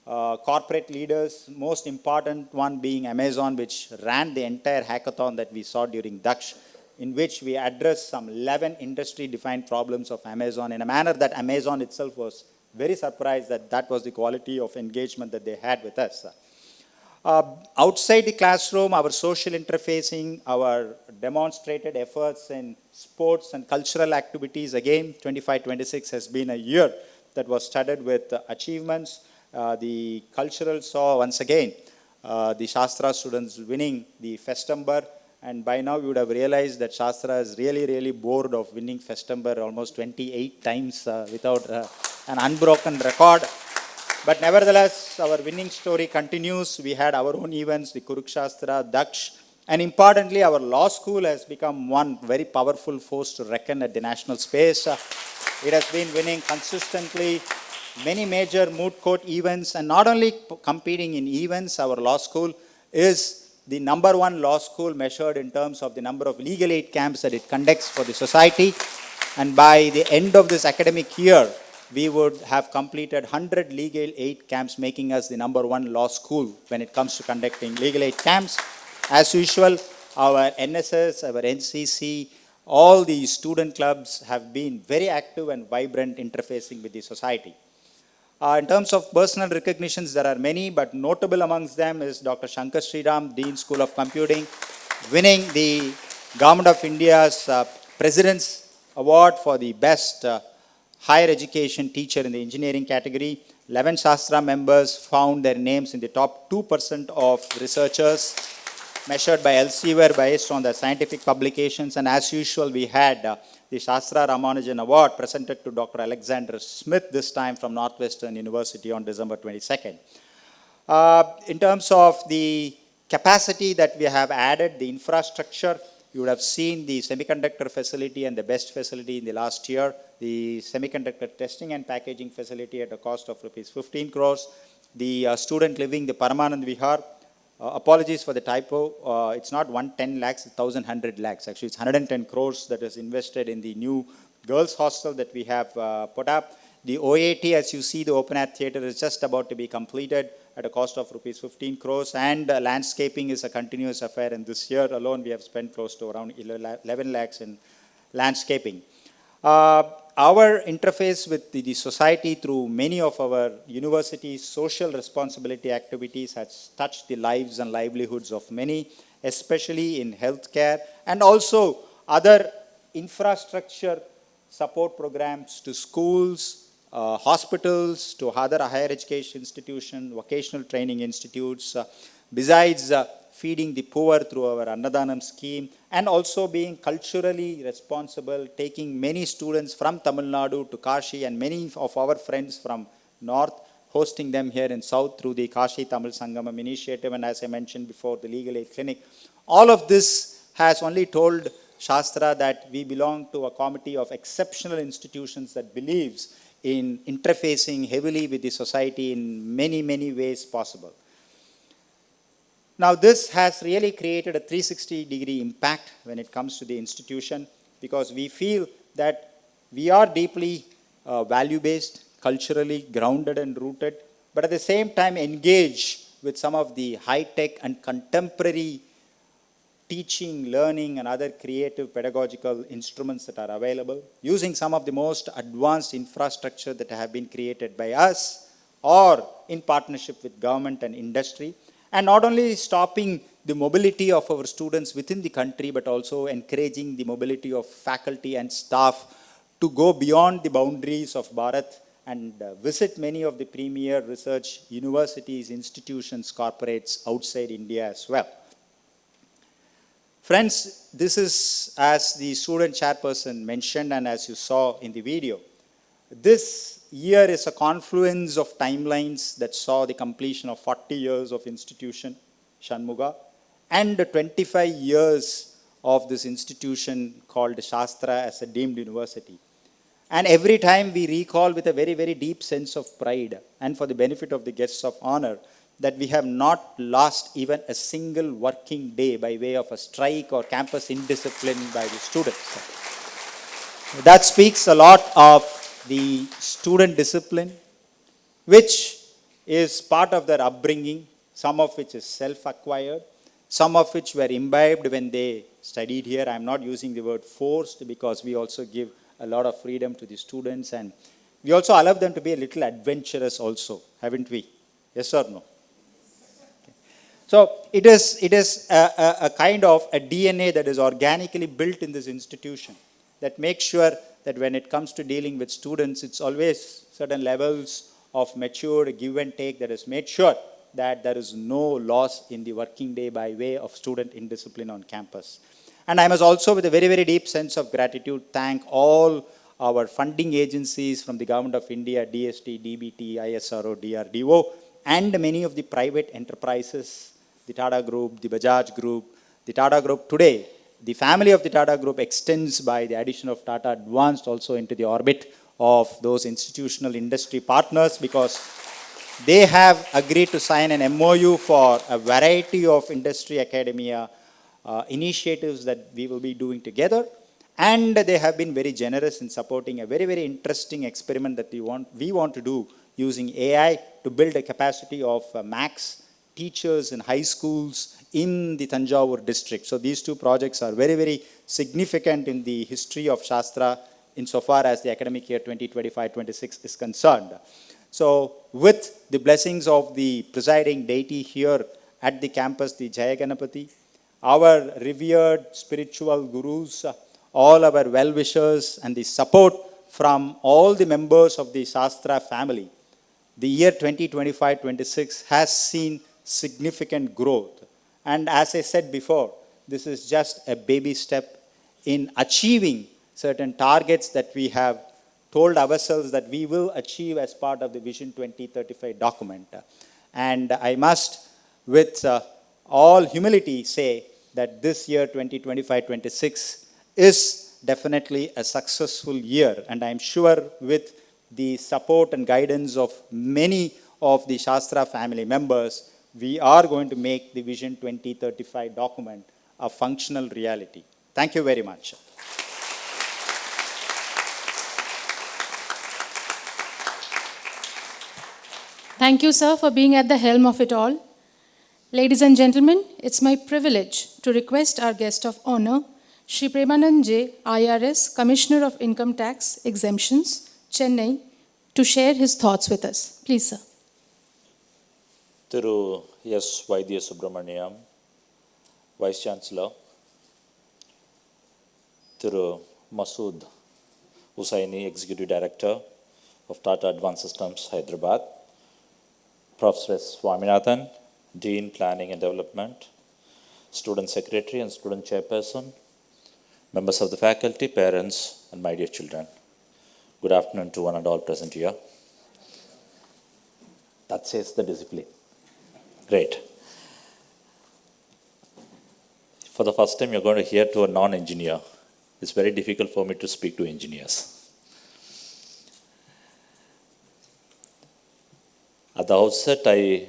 corporate leaders, most important one being Amazon, which ran the entire hackathon that we saw during Daksh, in which we addressed some 11 industry-defined problems of Amazon in a manner that Amazon itself was very surprised that that was the quality of engagement that they had with us. Outside the classroom, our social interfacing, our demonstrated efforts in sports and cultural activities, again, 25-26 has been a year that was studded with achievements. The cultural saw, once again, the Shastra students winning the Festember. And by now, you would have realized that Shastra is really bored of winning Festember almost 28 times without an unbroken record. But nevertheless, our winning story continues. We had our own events, the Kurukshastra, Daksh, and importantly, our law school has become one very powerful force to reckon at the national space. It has been winning consistently many major moot court events, and not only competing in events, our law school is the #1 law school measured in terms of the number of legal aid camps that it conducts for the society. And by the end of this academic year, we would have completed 100 legal aid camps, making us the #1 law school when it comes to conducting legal aid camps. As usual, our NSS, our NCC, all the student clubs have been very active and vibrant interfacing with the society. In terms of personal recognitions, there are many, but notable amongst them is Dr. Shankar Sriram, Dean School of Computing, winning the Government of India's President's Award for the best higher education teacher in the engineering category. 11 Shastra members found their names in the top 2% of researchers measured by Elsevier based on the scientific publications. And as usual, we had the Shastra Ramanujan Award presented to Dr. Alexander Smith, this time from Northwestern University on December 22nd. In terms of the capacity that we have added, the infrastructure, you would have seen the semiconductor facility and the best facility in the last year, the semiconductor testing and packaging facility at a cost of rupees 15 crores, the student living, the Paramanand Vihar. Apologies for the typo, it's not 110 lakhs, it's 1,100 lakhs. Actually, it's 110 crores that is invested in the new girls' hostel that we have put up. The OAT, as you see, the open air theatre is just about to be completed at a cost of rupees 15 crores. And landscaping is a continuous affair. And this year alone, we have spent close to around 11 lakhs in landscaping. Our interface with the society through many of our universities' social responsibility activities has touched the lives and livelihoods of many, especially in healthcare and also other infrastructure support programs to schools, hospitals, to other higher education institutions, vocational training institutes, besides feeding the poor through our Annadanam scheme, and also being culturally responsible, taking many students from Tamil Nadu to Kashi and many of our friends from North, hosting them here in South through the Kashi Tamil Sangamam initiative, and as I mentioned before, the Legal Aid Clinic. All of this has only told Shastra that we belong to a committee of exceptional institutions that believes in interfacing heavily with the society in many, many ways possible. Now, this has really created a 360-degree impact when it comes to the institution, because we feel that we are deeply value-based, culturally grounded and rooted, but at the same time engage with some of the high-tech and contemporary teaching, learning, and other creative pedagogical instruments that are available, using some of the most advanced infrastructure that have been created by us or in partnership with government and industry, and not only stopping the mobility of our students within the country, but also encouraging the mobility of faculty and staff to go beyond the boundaries of Bharat and visit many of the premier research universities, institutions, corporates outside India as well. Friends, this is, as the student chairperson mentioned and as you saw in the video, this year is a confluence of timelines that saw the completion of 40 years of institution, Shanmuga, and 25 years of this institution called Shastra as a deemed university. And every time we recall with a very, very deep sense of pride and for the benefit of the guests of honor that we have not lost even a single working day by way of a strike or campus indiscipline by the students. That speaks a lot of the student discipline, which is part of their upbringing, some of which is self-acquired, some of which were imbibed when they studied here. I'm not using the word forced because we also give a lot of freedom to the students and we also allow them to be a little adventurous also, haven't we? Yes or no? So it is a kind of a DNA that is organically built in this institution that makes sure that when it comes to dealing with students, it's always certain levels of mature give and take that is made sure that there is no loss in the working day by way of student indiscipline on campus. And I must also, with a very, very deep sense of gratitude, thank all our funding agencies from the Government of India, DST, DBT, ISRO, DRDO, and many of the private enterprises, the Tata Group, the Bajaj Group, the Tata Group today. The family of the Tata Group extends by the addition of Tata Advanced also into the orbit of those institutional industry partners because they have agreed to sign an MOU for a variety of industry academia initiatives that we will be doing together. And they have been very generous in supporting a very, very interesting experiment that we want to do using AI to build a capacity of max teachers in high schools in the Thanjavur district. So these two projects are very, very significant in the history of Shastra insofar as the academic year 2025-26 is concerned. So with the blessings of the presiding deity here at the campus, the Jaya Ganapati, our revered spiritual gurus, all our well-wishers and the support from all the members of the Shastra family, the year 2025-26 has seen significant growth. And as I said before, this is just a baby step in achieving certain targets that we have told ourselves that we will achieve as part of the Vision 2035 document. And I must, with all humility, say that this year 2025-26 is definitely a successful year. And I'm sure with the support and guidance of many of the Shastra family members, we are going to make the Vision 2035 document a functional reality. Thank you very much. Thank you, sir, for being at the helm of it all. Ladies and gentlemen, it's my privilege to request our guest of honor, Shri Premanand J, IRS, Commissioner of Income Tax Exemptions, Chennai, to share his thoughts with us. Please, sir. Thiru S. Vaidya Subramaniam, Vice Chancellor, Thiru Masood Hussaini, Executive Director of Tata Advanced Systems, Hyderabad, Professor S. Swaminathan, Dean, Planning and Development, Student Secretary and Student Chairperson, members of the faculty, parents, and my dear children. Good afternoon to one and all present here. That says the discipline. Great. For the first time, you're going to hear to a non-engineer. It's very difficult for me to speak to engineers. At the outset, I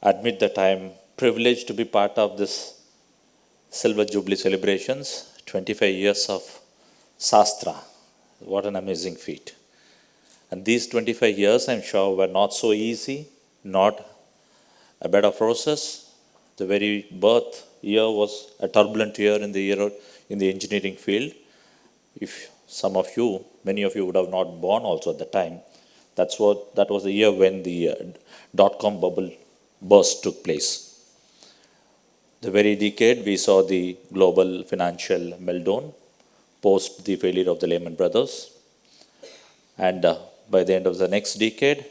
admit that I am privileged to be part of this Silver Jubilee celebrations, 25 years of Shastra, What an amazing feat. And these 25 years, I'm sure, were not so easy, not a bed of roses. The very birth year was a turbulent year in the engineering field. If some of you, many of you would have not born also at the time, that was the year when the dot-com bubble burst took place. The very decade we saw the global financial meltdown post the failure of the Lehman Brothers. And by the end of the next decade,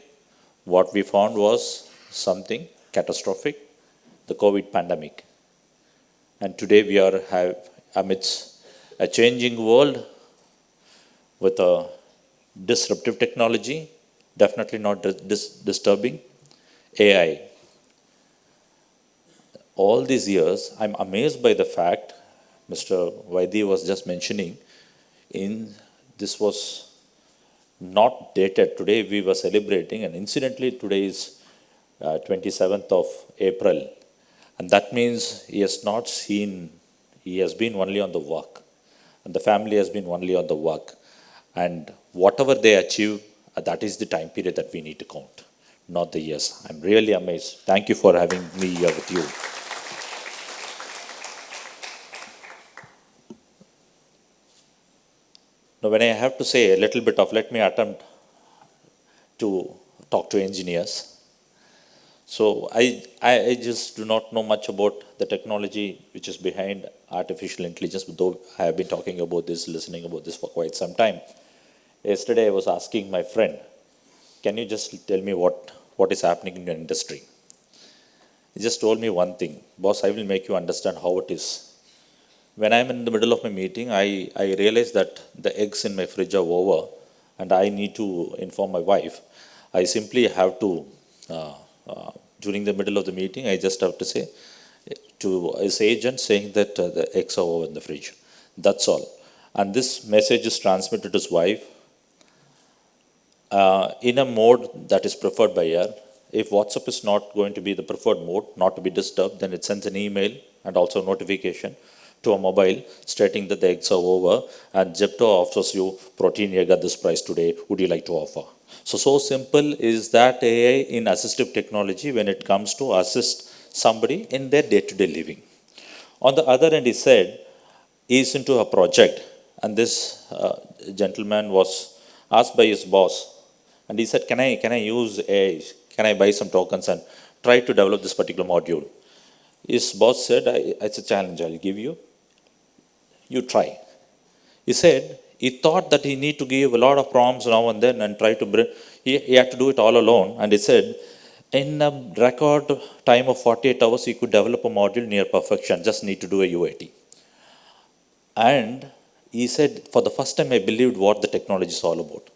what we found was something catastrophic, the COVID pandemic. And today we are amidst a changing world with a disruptive technology, definitely not disturbing, AI. All these years, I'm amazed by the fact, Mr. Vaidhi was just mentioning, this was not dated. Today we were celebrating, and incidentally today is 27th of April. And that means he has been only on the work. And the family has been only on the work. And whatever they achieve, that is the time period that we need to count, not the years. I'm really amazed. Thank you for having me here with you. Now, when I have to say a little bit of, let me attempt to talk to engineers. So I just do not know much about the technology which is behind artificial intelligence, though I have been talking about this, listening about this for quite some time. Yesterday I was asking my friend, can you just tell me what is happening in your industry? He just told me one thing, boss, I will make you understand how it is. When I'm in the middle of my meeting, I realize that the eggs in my fridge are over and I need to inform my wife. I simply have to, during the middle of the meeting, I just have to say to his agent saying that the eggs are over in the fridge. That's all. And this message is transmitted to his wife in a mode that is preferred by her. If WhatsApp is not going to be the preferred mode, not to be disturbed, then it sends an email and also a notification to a mobile stating that the eggs are over and Zepto offers you protein egg at this price today. Would you like to offer? So simple is that AI in assistive technology when it comes to assist somebody in their day-to-day living. On the other end, he said, he's into a project, and this gentleman was asked by his boss, and he said, can I use AI? Can I buy some tokens and try to develop this particular module? His boss said, it's a challenge I'll give you. You try. He said, he thought that he need to give a lot of prompts now and then and try to bring, he had to do it all alone. And he said, in a record time of 48 hours, he could develop a module near perfection, just need to do a UAT. And he said, for the first time, I believed what the technology is all about.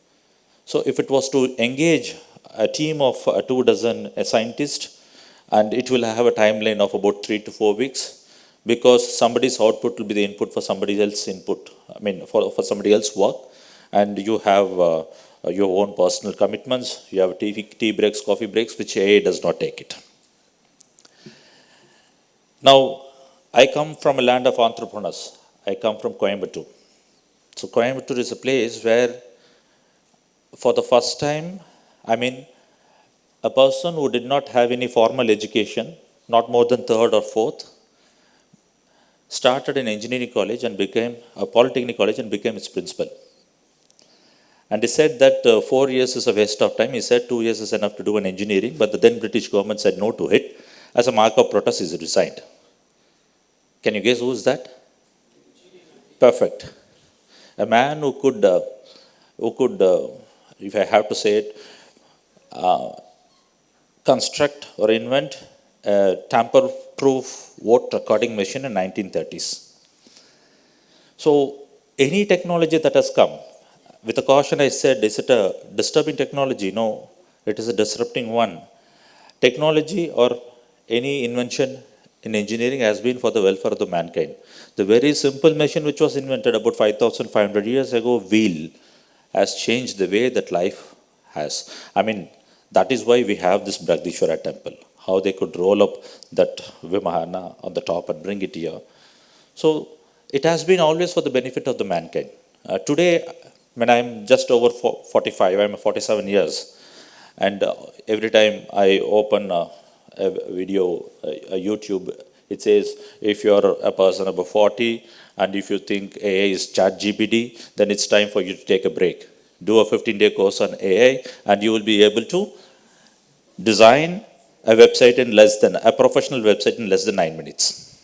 So if it was to engage a team of 24 scientists, and it will have a timeline of about 3 to 4 weeks, because somebody's output will be the input for somebody else's input, for somebody else's work, and you have your own personal commitments, you have tea breaks, coffee breaks, which AI does not take it. Now, I come from a land of entrepreneurs. I come from Coimbatore. So Coimbatore is a place where, for the first time, a person who did not have any formal education, not more than third or fourth, started an engineering college and became a polytechnic college and became its principal. And he said that 4 years is a waste of time. He said 2 years is enough to do an engineering, but the then British government said no to it. As a mark of protest, he resigned. Can you guess who is that? Perfect. A man who could, if I have to say it, construct or invent a tamper-proof vote recording machine in 1930s. So any technology that has come, with a caution I said, is it a disturbing technology? No, it is a disrupting one. Technology or any invention in engineering has been for the welfare of the mankind. The very simple machine which was invented about 5,500 years ago, wheel, has changed the way that life has. That is why we have this Bragdishwara temple, how they could roll up that Vimahana on the top and bring it here. So it has been always for the benefit of the mankind. Today, when I'm just over 45, I'm 47 years, and every time I open a video, a YouTube, it says if you're a person above 40 and if you think AI is chat GPT, then it's time for you to take a break. Do a 15-day course on AI and you will be able to design a website in a professional website in less than 9 minutes.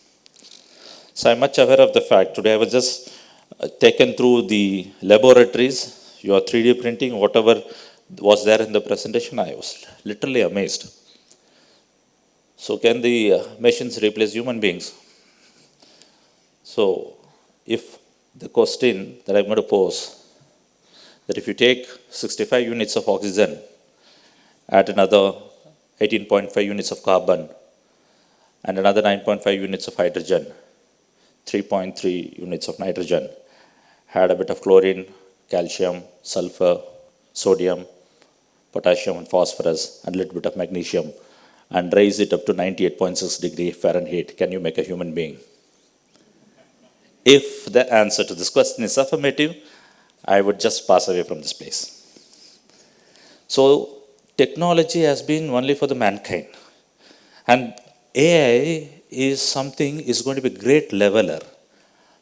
So I'm much aware of the fact. Today I was just taken through the laboratories, your 3D printing, whatever was there in the presentation, I was literally amazed. So can the machines replace human beings? So if the question that I'm going to pose, that if you take 65 units of oxygen, add another 18.5 units of carbon, and another 9.5 units of hydrogen, 3.3 units of nitrogen, add a bit of chlorine, calcium, sulfur, sodium, potassium and phosphorus, and a little bit of magnesium, and raise it up to 98.6 degrees Fahrenheit, can you make a human being? If the answer to this question is affirmative, I would just pass away from this place. So technology has been only for the mankind. And AI is going to be a great leveler.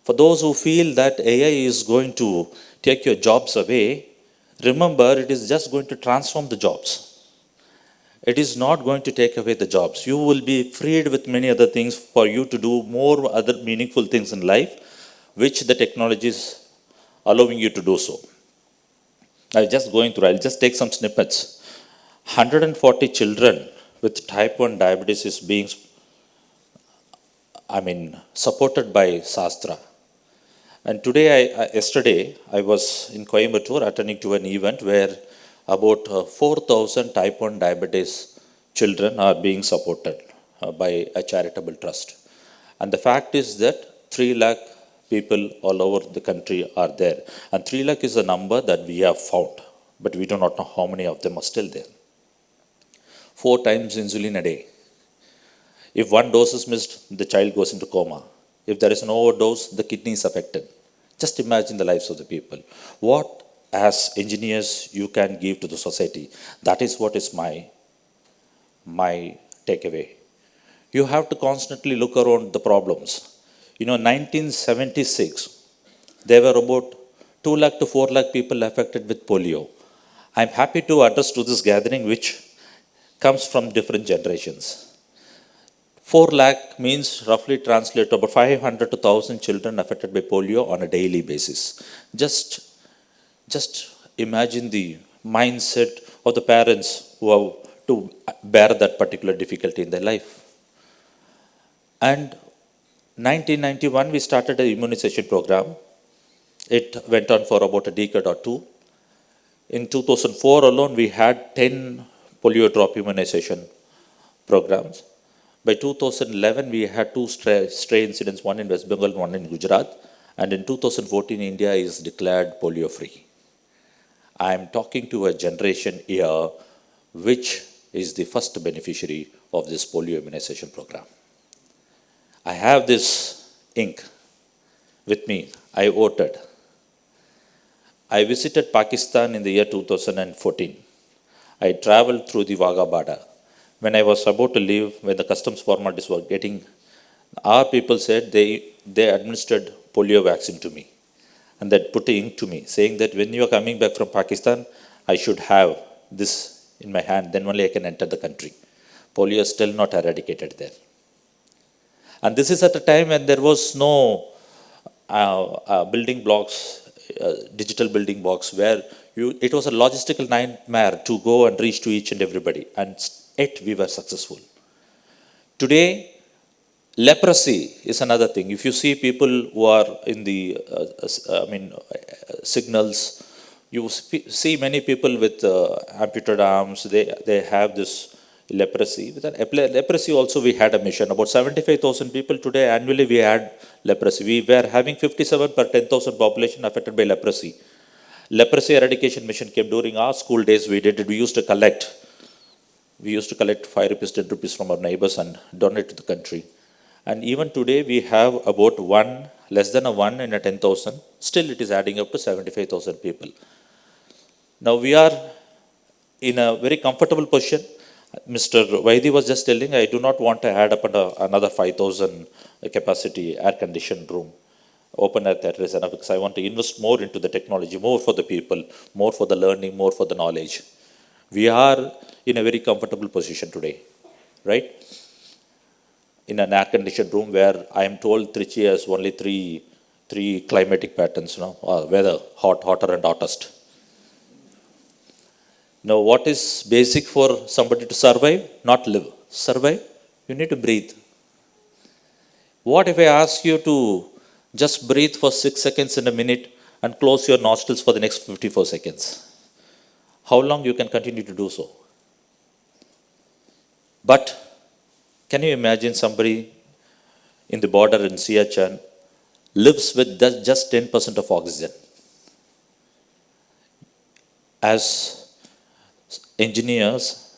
For those who feel that AI is going to take your jobs away, remember it is just going to transform the jobs. It is not going to take away the jobs. You will be freed with many other things for you to do more other meaningful things in life, which the technology is allowing you to do so. I'll just take some snippets. 140 children with type 1 diabetes is being supported by Shastra. And yesterday, I was in Coimbatore attending to an event where about 4,000 type 1 diabetes children are being supported by a charitable trust. And the fact is that 3 lakh people all over the country are there. And 3 lakh is a number that we have found, but we do not know how many of them are still there. 4 times insulin a day. If one dose is missed, the child goes into coma. If there is an overdose, the kidney is affected. Just imagine the lives of the people. What, as engineers, you can give to the society? That is what is my takeaway. You have to constantly look around the problems. 1976, there were about 2 lakh to 4 lakh people affected with polio. I'm happy to address to this gathering which comes from different generations. 4 lakh means roughly translate to about 500 to 1,000 children affected by polio on a daily basis. Just imagine the mindset of the parents who have to bear that particular difficulty in their life. And 1991, we started an immunization program. It went on for about a decade or two. In 2004 alone, we had 10 polio drop immunization programs. By 2011, we had 2 stray incidents, one in West Bengal and one in Gujarat. And in 2014, India is declared polio-free. I am talking to a generation here which is the first beneficiary of this polio immunization program. I have this ink with me. I voted. I visited Pakistan in the year 2014. I traveled through the Wagah border. When I was about to leave, when the customs formalities were getting, our people said they administered polio vaccine to me. And they put the ink to me, saying that when you are coming back from Pakistan, I should have this in my hand, then only I can enter the country. Polio is still not eradicated there. And this is at a time when there was no building blocks, digital building blocks, where it was a logistical nightmare to go and reach to each and everybody. And yet we were successful. Today, leprosy is another thing. If you see people who are in the signals, you see many people with amputated arms. They have this leprosy. With leprosy also we had a mission. About 75,000 people today annually we had leprosy. We were having 57 per 10,000 population affected by leprosy. Leprosy eradication mission came during our school days. We used to collect 5 rupees, 10 rupees from our neighbors and donate to the country. And even today we have about 1 less than a 1 in a 10,000, still it is adding up to 75,000 people. Now we are in a very comfortable position. Mr. Vaidi was just telling, I do not want to add up another 5,000 capacity air-conditioned room. Open air theatre is enough because I want to invest more into the technology, more for the people, more for the learning, more for the knowledge. We are in a very comfortable position today, right? In an air-conditioned room where I am told Trichy has only three climatic patterns, weather, hot, hotter and hottest. Now, what is basic for somebody to survive? Not live. Survive, you need to breathe. What if I ask you to just breathe for 6 seconds in a minute and close your nostrils for the next 54 seconds? How long you can continue to do so? But can you imagine somebody in the border in Siachen lives with just 10% of oxygen? As engineers,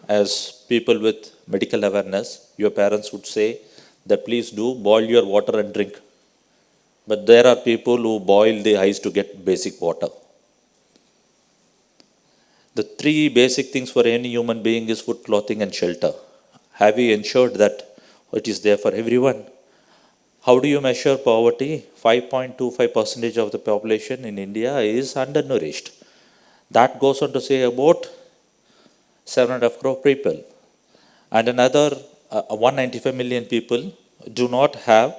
as people with medical awareness, your parents would say that please do boil your water and drink. But there are people who boil the ice to get basic water. The three basic things for any human being is food, clothing and shelter. Have we ensured that it is there for everyone? How do you measure poverty? 5.25% of the population in India is undernourished. That goes on to say about 7.5 crore people. And another 195 million people do not have,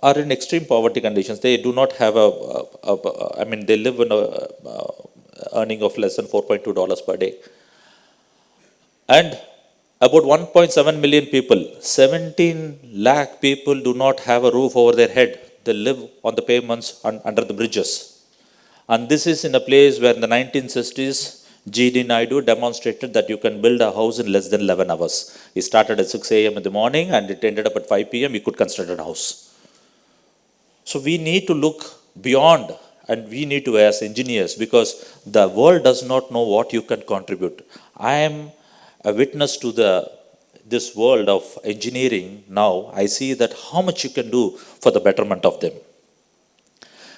are in extreme poverty conditions. They do not have they live in a earning of less than $4.2 per day. And about 1.7 million people, 17 lakh people do not have a roof over their head. They live on the pavements under the bridges. And this is in a place where in the 1960s, G.D. Naidu demonstrated that you can build a house in less than 11 hours. He started at 6 a.m. in the morning and it ended up at 5 p.m. He could construct a house. So we need to look beyond and we need to as engineers because the world does not know what you can contribute. I am a witness to this world of engineering now. I see that how much you can do for the betterment of them.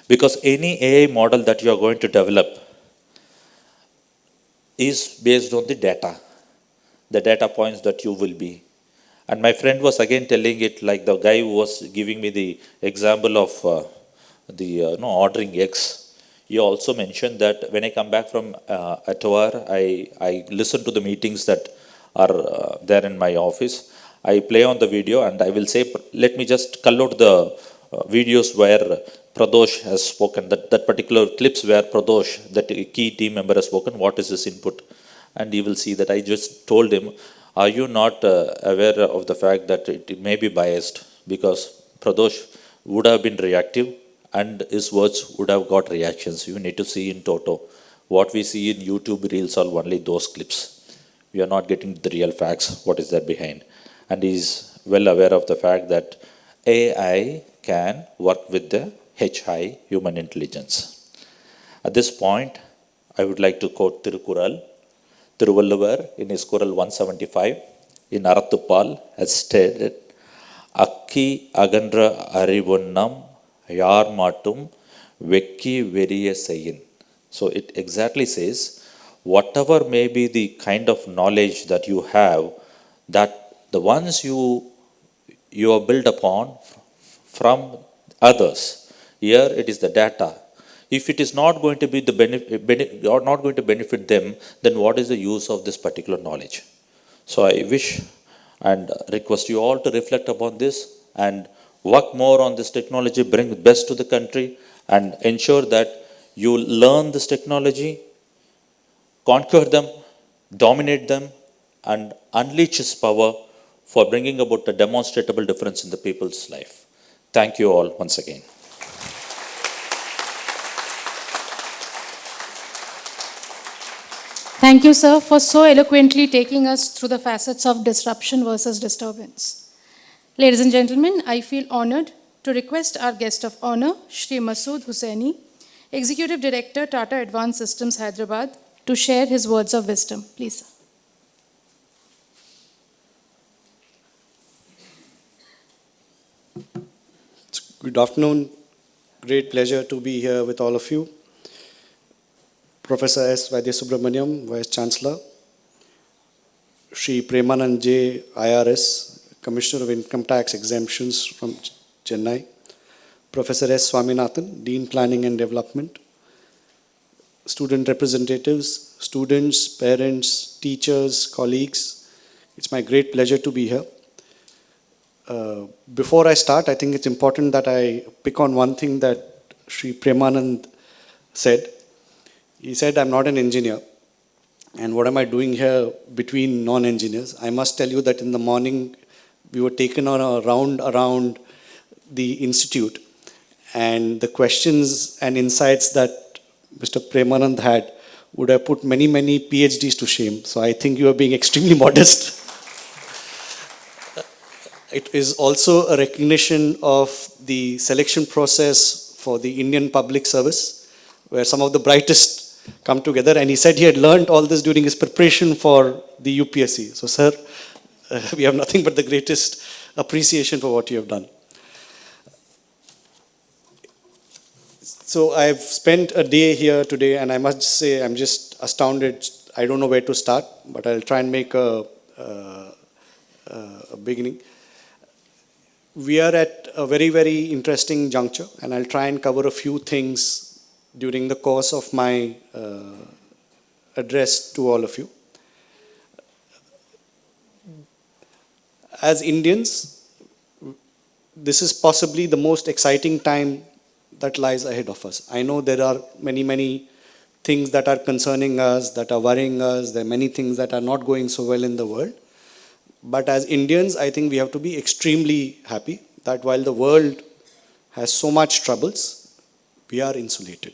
Because any AI model that you are going to develop is based on the data points that you will be. And my friend was again telling it like the guy who was giving me the example of ordering eggs. He also mentioned that when I come back from Atawar, I listen to the meetings that are there in my office. I play on the video and I will say, let me just cull out the videos where Pradosh has spoken, that particular clips where Pradosh, that key team member has spoken, what is his input? And he will see that I just told him, are you not aware of the fact that it may be biased? Because Pradosh would have been reactive and his words would have got reactions. You need to see in toto. What we see in YouTube reels are only those clips. We are not getting the real facts, what is there behind. And he is well aware of the fact that AI can work with the HI, human intelligence. At this point, I would like to quote Tirukural. Tiruvalluvar in his Kural 175 in Arathupal has stated, Akki agandra arivunnam yar matum vekki veriya seyin. So it exactly says, whatever may be the kind of knowledge that you have, that the ones you are built upon from others. Here it is the data. If it is not going to be or not going to benefit them, then what is the use of this particular knowledge? So I wish and request you all to reflect upon this and work more on this technology, bring the best to the country and ensure that you learn this technology, conquer them, dominate them and unleash its power for bringing about a demonstrable difference in the people's life. Thank you all once again. Thank you, sir, for so eloquently taking us through the facets of disruption versus disturbance. Ladies and gentlemen, I feel honored to request our guest of honor, Shri Masood Hussaini, Executive Director, Tata Advanced Systems, Hyderabad, to share his words of wisdom. Please, sir. It's Good afternoon. Great pleasure to be here with all of you. Professor S. Vaidya-Subramaniam, Vice Chancellor. Shri Premanand J. IRS, Commissioner of Income Tax Exemptions from Chennai. Professor S. Swaminathan, Dean Planning and Development. Student representatives, students, parents, teachers, colleagues. It's my great pleasure to be here. Before I start, I think it's important that I pick on one thing that Shri Premanand said. He said, I'm not an engineer. And what am I doing here between non-engineers? I must tell you that in the morning, we were taken on a round around the institute. And the questions and insights that Mr. Premanand had would have put many, many PhDs to shame. So I think you are being extremely modest. It is also a recognition of the selection process for the Indian public service, where some of the brightest come together. And he said he had learned all this during his preparation for the UPSC. So, sir, we have nothing but the greatest appreciation for what you have done. So I've spent a day here today, and I must say I'm just astounded. I don't know where to start, but I'll try and make a beginning. We are at a very, very interesting juncture, and I'll try and cover a few things during the course of my address to all of you. As Indians, this is possibly the most exciting time that lies ahead of us. I know there are many, many things that are concerning us, that are worrying us. There are many things that are not going so well in the world. But as Indians, I think we have to be extremely happy that while the world has so much troubles, we are insulated.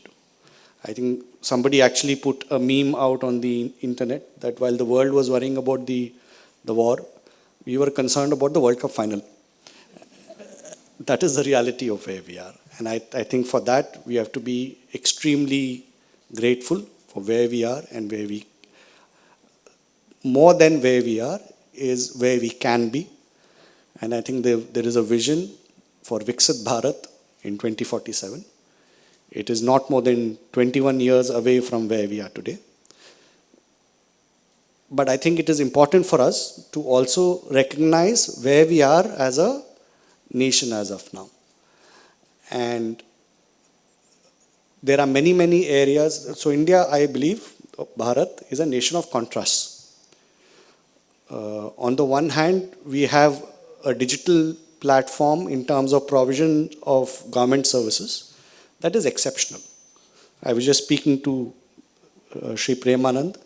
I think somebody actually put a meme out on the internet that while the world was worrying about the war, we were concerned about the World Cup final. That is the reality of where we are. And I think for that, we have to be extremely grateful for where we are and where we, more than where we are, is where we can be. And I think there is a vision for Viksit Bharat in 2047. It is not more than 21 years away from where we are today. But I think it is important for us to also recognize where we are as a nation as of now. And there are many, many areas. So India, I believe, Bharat, is a nation of contrasts. On the one hand, we have a digital platform in terms of provision of government services that is exceptional. I was just speaking to Shri Premanand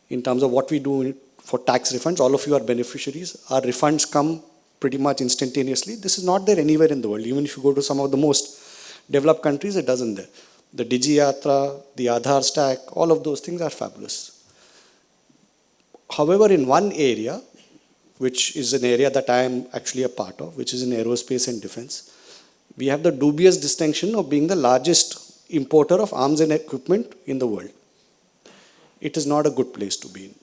in terms of what we do for tax refunds. All of you are beneficiaries. Our refunds come pretty much instantaneously. This is not there anywhere in the world. Even if you go to some of the most developed countries, it doesn't there. The DigiYatra, the Aadhaar stack, all of those things are fabulous. However, in one area, which is an area that I am actually a part of, which is in aerospace and defense, we have the dubious distinction of being the largest importer of arms and equipment in the world. It is not a good place to be in.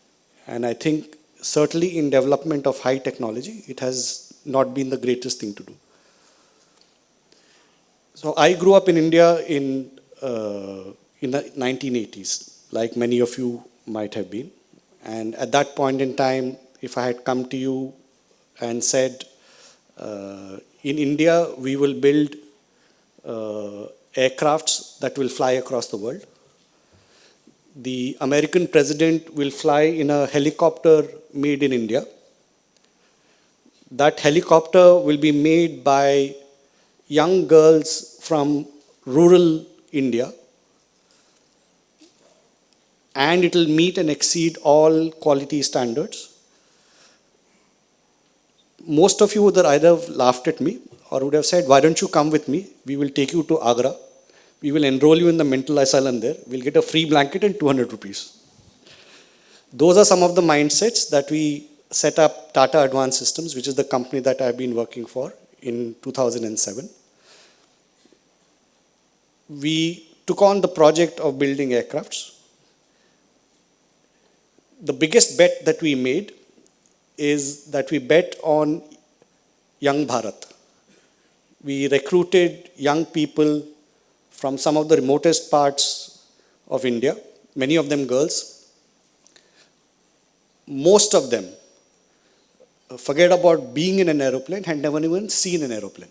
And I think certainly in development of high technology, it has not been the greatest thing to do. So I grew up in India in the 1980s, like many of you might have been. And at that point in time, if I had come to you and said, in India, we will build aircrafts that will fly across the world. The American president will fly in a helicopter made in India. That helicopter will be made by young girls from rural India. And it will meet and exceed all quality standards. Most of you would either have laughed at me or would have said, why don't you come with me? We will take you to Agra. We will enroll you in the mental asylum there. We'll get a free blanket and 200 rupees. Those are some of the mindsets that we set up Tata Advanced Systems, which is the company that I've been working for in 2007. We took on the project of building aircrafts. The biggest bet that we made is that we bet on young Bharat. We recruited young people from some of the remotest parts of India, many of them girls. Most of them, forget about being in an aeroplane, had never even seen an aeroplane.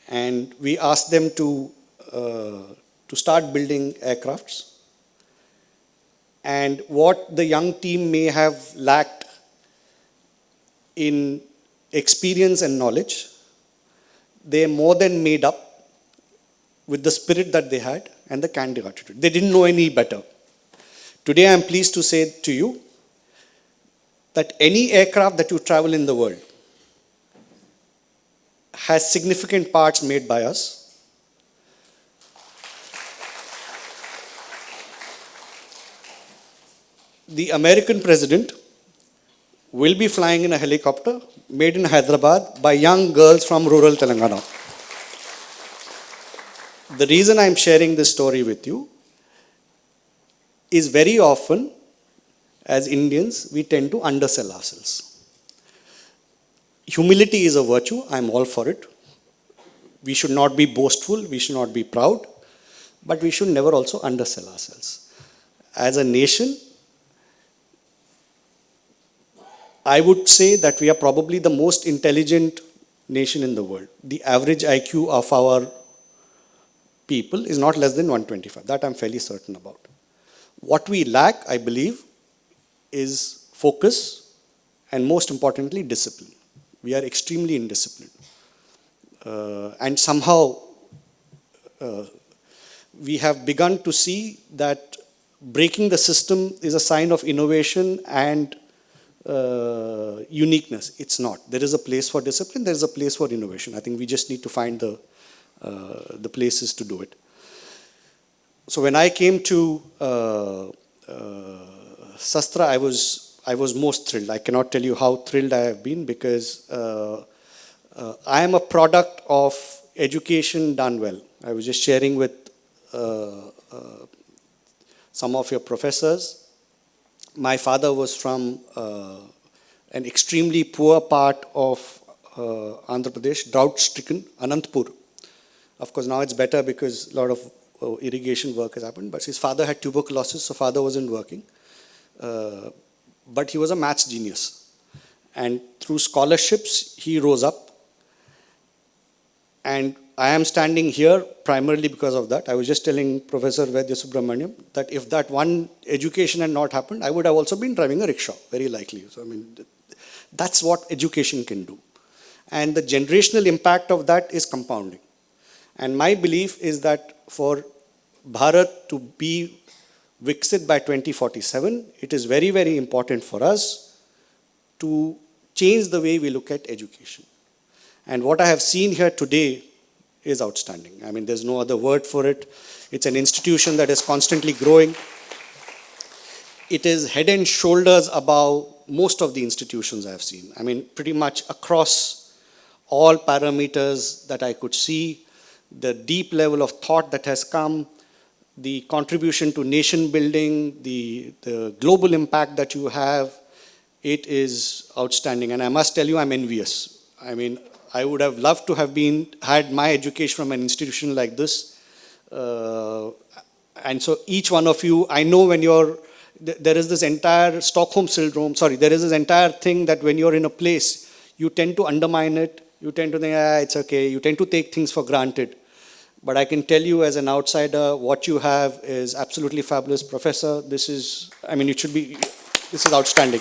And we asked them to start building aircrafts. And what the young team may have lacked in experience and knowledge, they more than made up with the spirit that they had and the can-do attitude. They didn't know any better. Today I am pleased to say to you that any aircraft that you travel in the world has significant parts made by us. The American president will be flying in a helicopter made in Hyderabad by young girls from rural Telangana. The reason I'm sharing this story with you is very often, as Indians, we tend to undersell ourselves. Humility is a virtue, I'm all for it. We should not be boastful, we should not be proud, but we should never also undersell ourselves. As a nation, I would say that we are probably the most intelligent nation in the world. The average IQ of our people is not less than 125. That I'm fairly certain about. What we lack, I believe, is focus and most importantly, discipline. We are extremely indisciplined. And somehow we have begun to see that breaking the system is a sign of innovation and uniqueness. It's not. There is a place for discipline, there is a place for innovation. I think we just need to find the places to do it. So when I came to Sastra, I was most thrilled. I cannot tell you how thrilled I have been because I am a product of education done well. I was just sharing with some of your professors. My father was from an extremely poor part of Andhra Pradesh, drought-stricken, Anantapur. Of course, now it's better because a lot of irrigation work has happened, but his father had tuberculosis, so father wasn't working. But he was a maths genius. And through scholarships, he rose up. And I am standing here primarily because of that. I was just telling Professor Vaidya Subramaniam that if that one education had not happened, I would have also been driving a rickshaw, very likely. So, I mean, that's what education can do. And the generational impact of that is compounding. And my belief is that for Bharat to be Viksit by 2047, it is very, very important for us to change the way we look at education. And what I have seen here today is outstanding. I mean, there's no other word for it. It's an institution that is constantly growing. It is head and shoulders above most of the institutions I have seen. I mean, pretty much across all parameters that I could see, the deep level of thought that has come, the contribution to nation building, the global impact that you have, it is outstanding. And I must tell you, I'm envious. I mean, I would have loved to have had my education from an institution like this. And so each one of you, I know when there is this entire Stockholm syndrome, there is this entire thing that when you're in a place, you tend to undermine it, you tend to think, it's okay, you tend to take things for granted. But I can tell you as an outsider, what you have is absolutely fabulous. Professor, this is outstanding.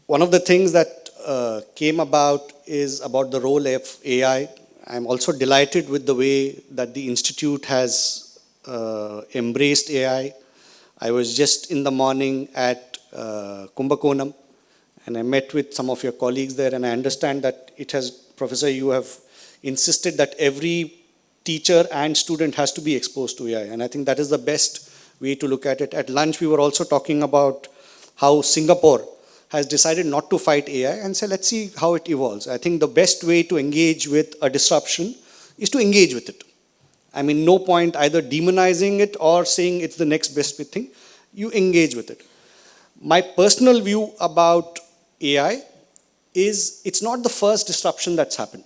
One of the things that came about is about the role of AI. I'm also delighted with the way that the Institute has embraced AI. I was just in the morning at Kumbakonam, and I met with some of your colleagues there, and I understand that Professor, you have insisted that every teacher and student has to be exposed to AI, and I think that is the best way to look at it. At lunch, we were also talking about how Singapore has decided not to fight AI and say, let's see how it evolves. I think the best way to engage with a disruption is to engage with it. I mean, no point either demonizing it or saying it's the next best thing. You engage with it. My personal view about AI is, it's not the first disruption that's happened.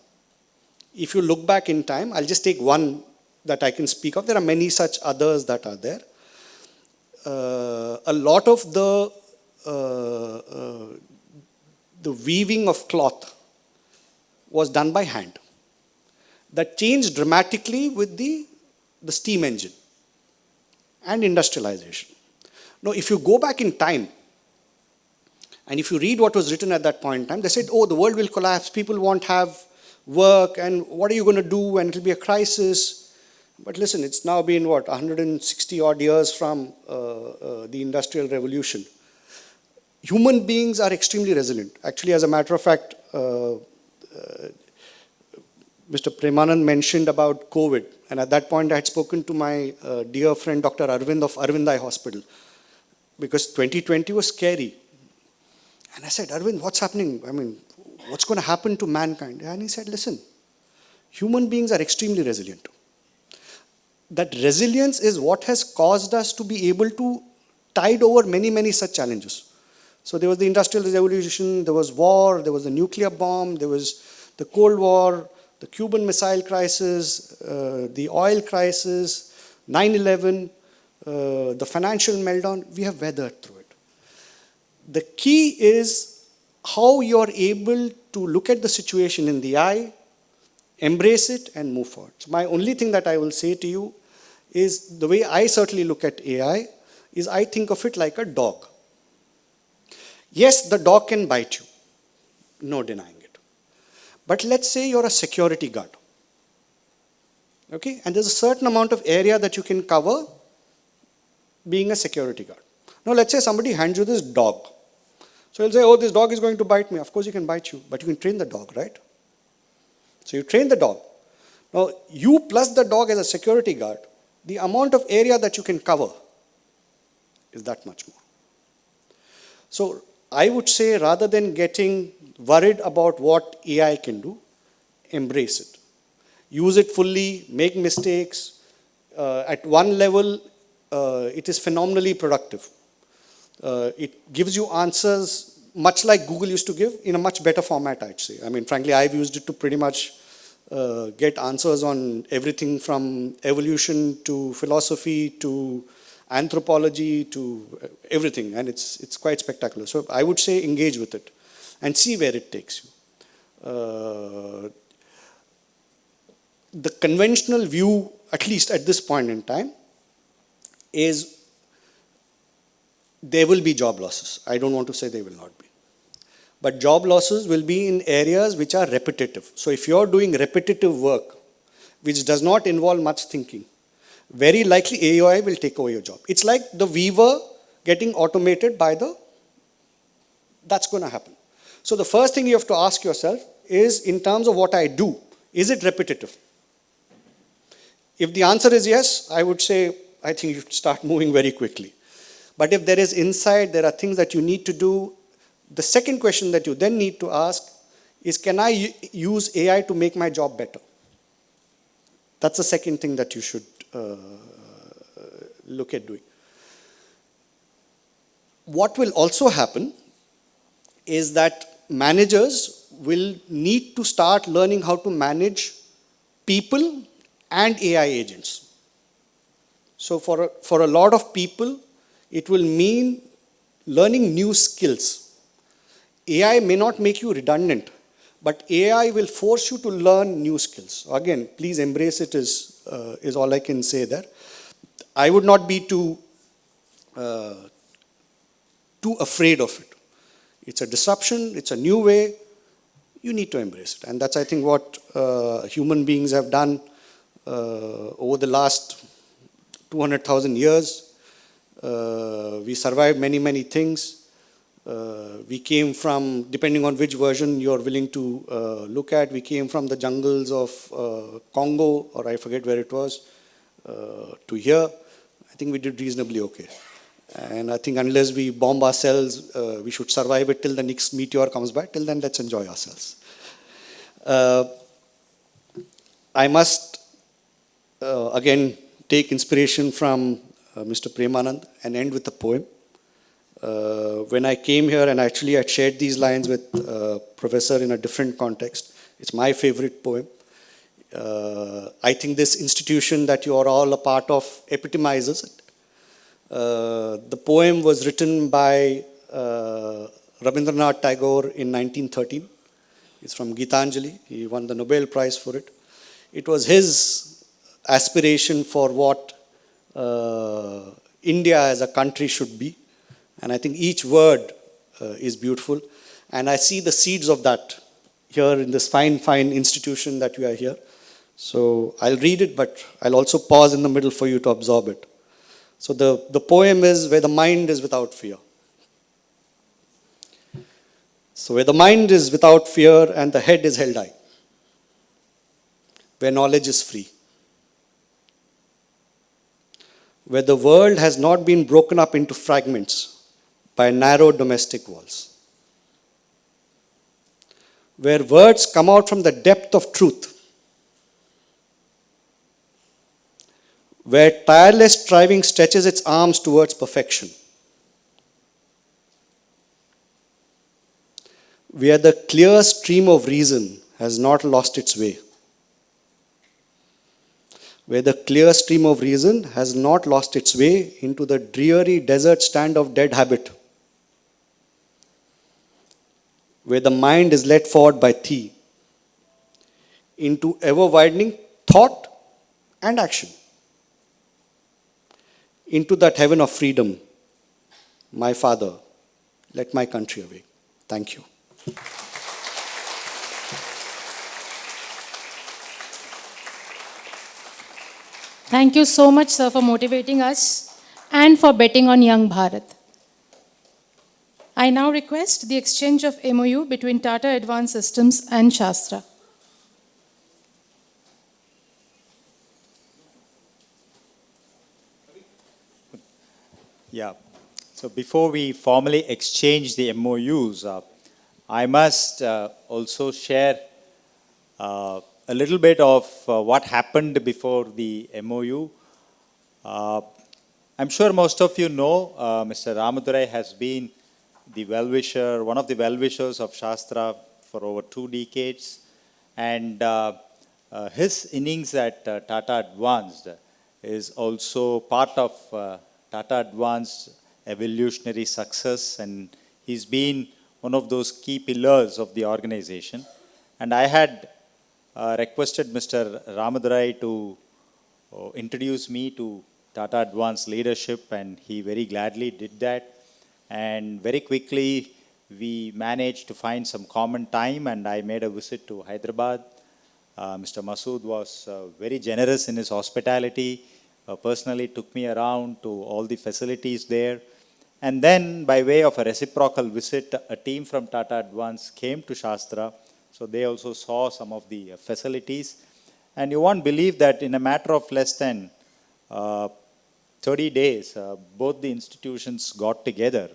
If you look back in time, I'll just take one that I can speak of. There are many such others that are there. A lot of the weaving of cloth was done by hand. That changed dramatically with the steam engine and industrialization. Now, if you go back in time, and if you read what was written at that point in time, they said, oh, the world will collapse, people won't have work, and what are you going to do, and it'll be a crisis. But listen, it's now been, 160 odd years from the Industrial Revolution. Human beings are extremely resilient. Actually, as a matter of fact, Mr. Premanand mentioned about COVID, and at that point I had spoken to my dear friend Dr. Arvind of Arvind Eye Hospital, because 2020 was scary. And I said, Arvind, what's happening? I mean, what's going to happen to mankind? And he said, listen, human beings are extremely resilient. That resilience is what has caused us to be able to tide over many, many such challenges. So there was the Industrial Revolution, there was war, there was the nuclear bomb, there was the Cold War, the Cuban Missile Crisis, the oil crisis, 9/11, the financial meltdown. We have weathered through it. The key is how you're able to look at the situation in the eye, embrace it, and move forward. So my only thing that I will say to you is, the way I certainly look at AI is I think of it like a dog. Yes, the dog can bite you, no denying it. But let's say you're a security guard. Okay, and there's a certain amount of area that you can cover being a security guard. Now let's say somebody hands you this dog. So you'll say, oh, this dog is going to bite me. Of course he can bite you, but you can train the dog, right? So you train the dog. Now you plus the dog as a security guard, the amount of area that you can cover is that much more. So I would say, rather than getting worried about what AI can do, embrace it. Use it fully, make mistakes. At one level, it is phenomenally productive. It gives you answers much like Google used to give, in a much better format, I'd say. I mean, frankly, I've used it to pretty much get answers on everything from evolution to philosophy to anthropology to everything, and it's quite spectacular. So I would say engage with it and see where it takes you. The conventional view, at least at this point in time, is there will be job losses. I don't want to say there will not be. But job losses will be in areas which are repetitive. So if you're doing repetitive work, which does not involve much thinking, very likely AI will take over your job. It's like the weaver getting automated by that's going to happen. So the first thing you have to ask yourself is, in terms of what I do, is it repetitive? If the answer is yes, I would say, I think you should start moving very quickly. But if there is insight, there are things that you need to do, the second question that you then need to ask is, can I use AI to make my job better? That's the second thing that you should look at doing. What will also happen is that managers will need to start learning how to manage people and AI agents. So for a lot of people, it will mean learning new skills. AI may not make you redundant, but AI will force you to learn new skills. So again, please embrace it is all I can say there. I would not be too afraid of it. It's a disruption, it's a new way, you need to embrace it. And that's, I think, what human beings have done over the last 200,000 years. We survived many, many things. We came from, depending on which version you're willing to look at, we came from the jungles of Congo, or I forget where it was, to here. I think we did reasonably okay. And I think unless we bomb ourselves, we should survive it till the next meteor comes back. Till then, let's enjoy ourselves. I must, again, take inspiration from Mr. Premanand and end with a poem. When I came here, and actually I shared these lines with Professor in a different context, it's my favorite poem. I think this institution that you are all a part of epitomizes it. The poem was written by Rabindranath Tagore in 1913. It's from Gitanjali. He won the Nobel Prize for it. It was his aspiration for what India as a country should be. And I think each word is beautiful. And I see the seeds of that here in this fine, fine institution that we are here. So I'll read it, but I'll also pause in the middle for you to absorb it. So the poem is Where the Mind is Without Fear. So where the mind is without fear and the head is held high, where knowledge is free, where the world has not been broken up into fragments by narrow domestic walls, where words come out from the depth of truth, where tireless striving stretches its arms towards perfection, where the clear stream of reason has not lost its way, where the clear stream of reason has not lost its way into the dreary desert stand of dead habit, where the mind is led forward by thee into ever-widening thought and action, into that heaven of freedom. My Father, let my country awake. Thank you. Thank you so much, sir, for motivating us and for betting on Young Bharat. I now request the exchange of MOU between Tata Advanced Systems and Shastra. Yeah. So before we formally exchange the MOUs, I must also share a little bit of what happened before the MOU. I'm sure most of you know Mr. Ramadurai has been the well-wisher, one of the well-wishers of Shastra for over 2 decades. And his innings at Tata Advanced is also part of Tata Advanced evolutionary success, and he's been one of those key pillars of the organization. And I had requested Mr. Ramadurai to introduce me to Tata Advanced leadership, and he very gladly did that. And very quickly, we managed to find some common time, and I made a visit to Hyderabad. Mr. Masood was very generous in his hospitality, personally took me around to all the facilities there. And then, by way of a reciprocal visit, a team from Tata Advanced came to Shastra. So they also saw some of the facilities. And you won't believe that in a matter of less than 30 days, both the institutions got together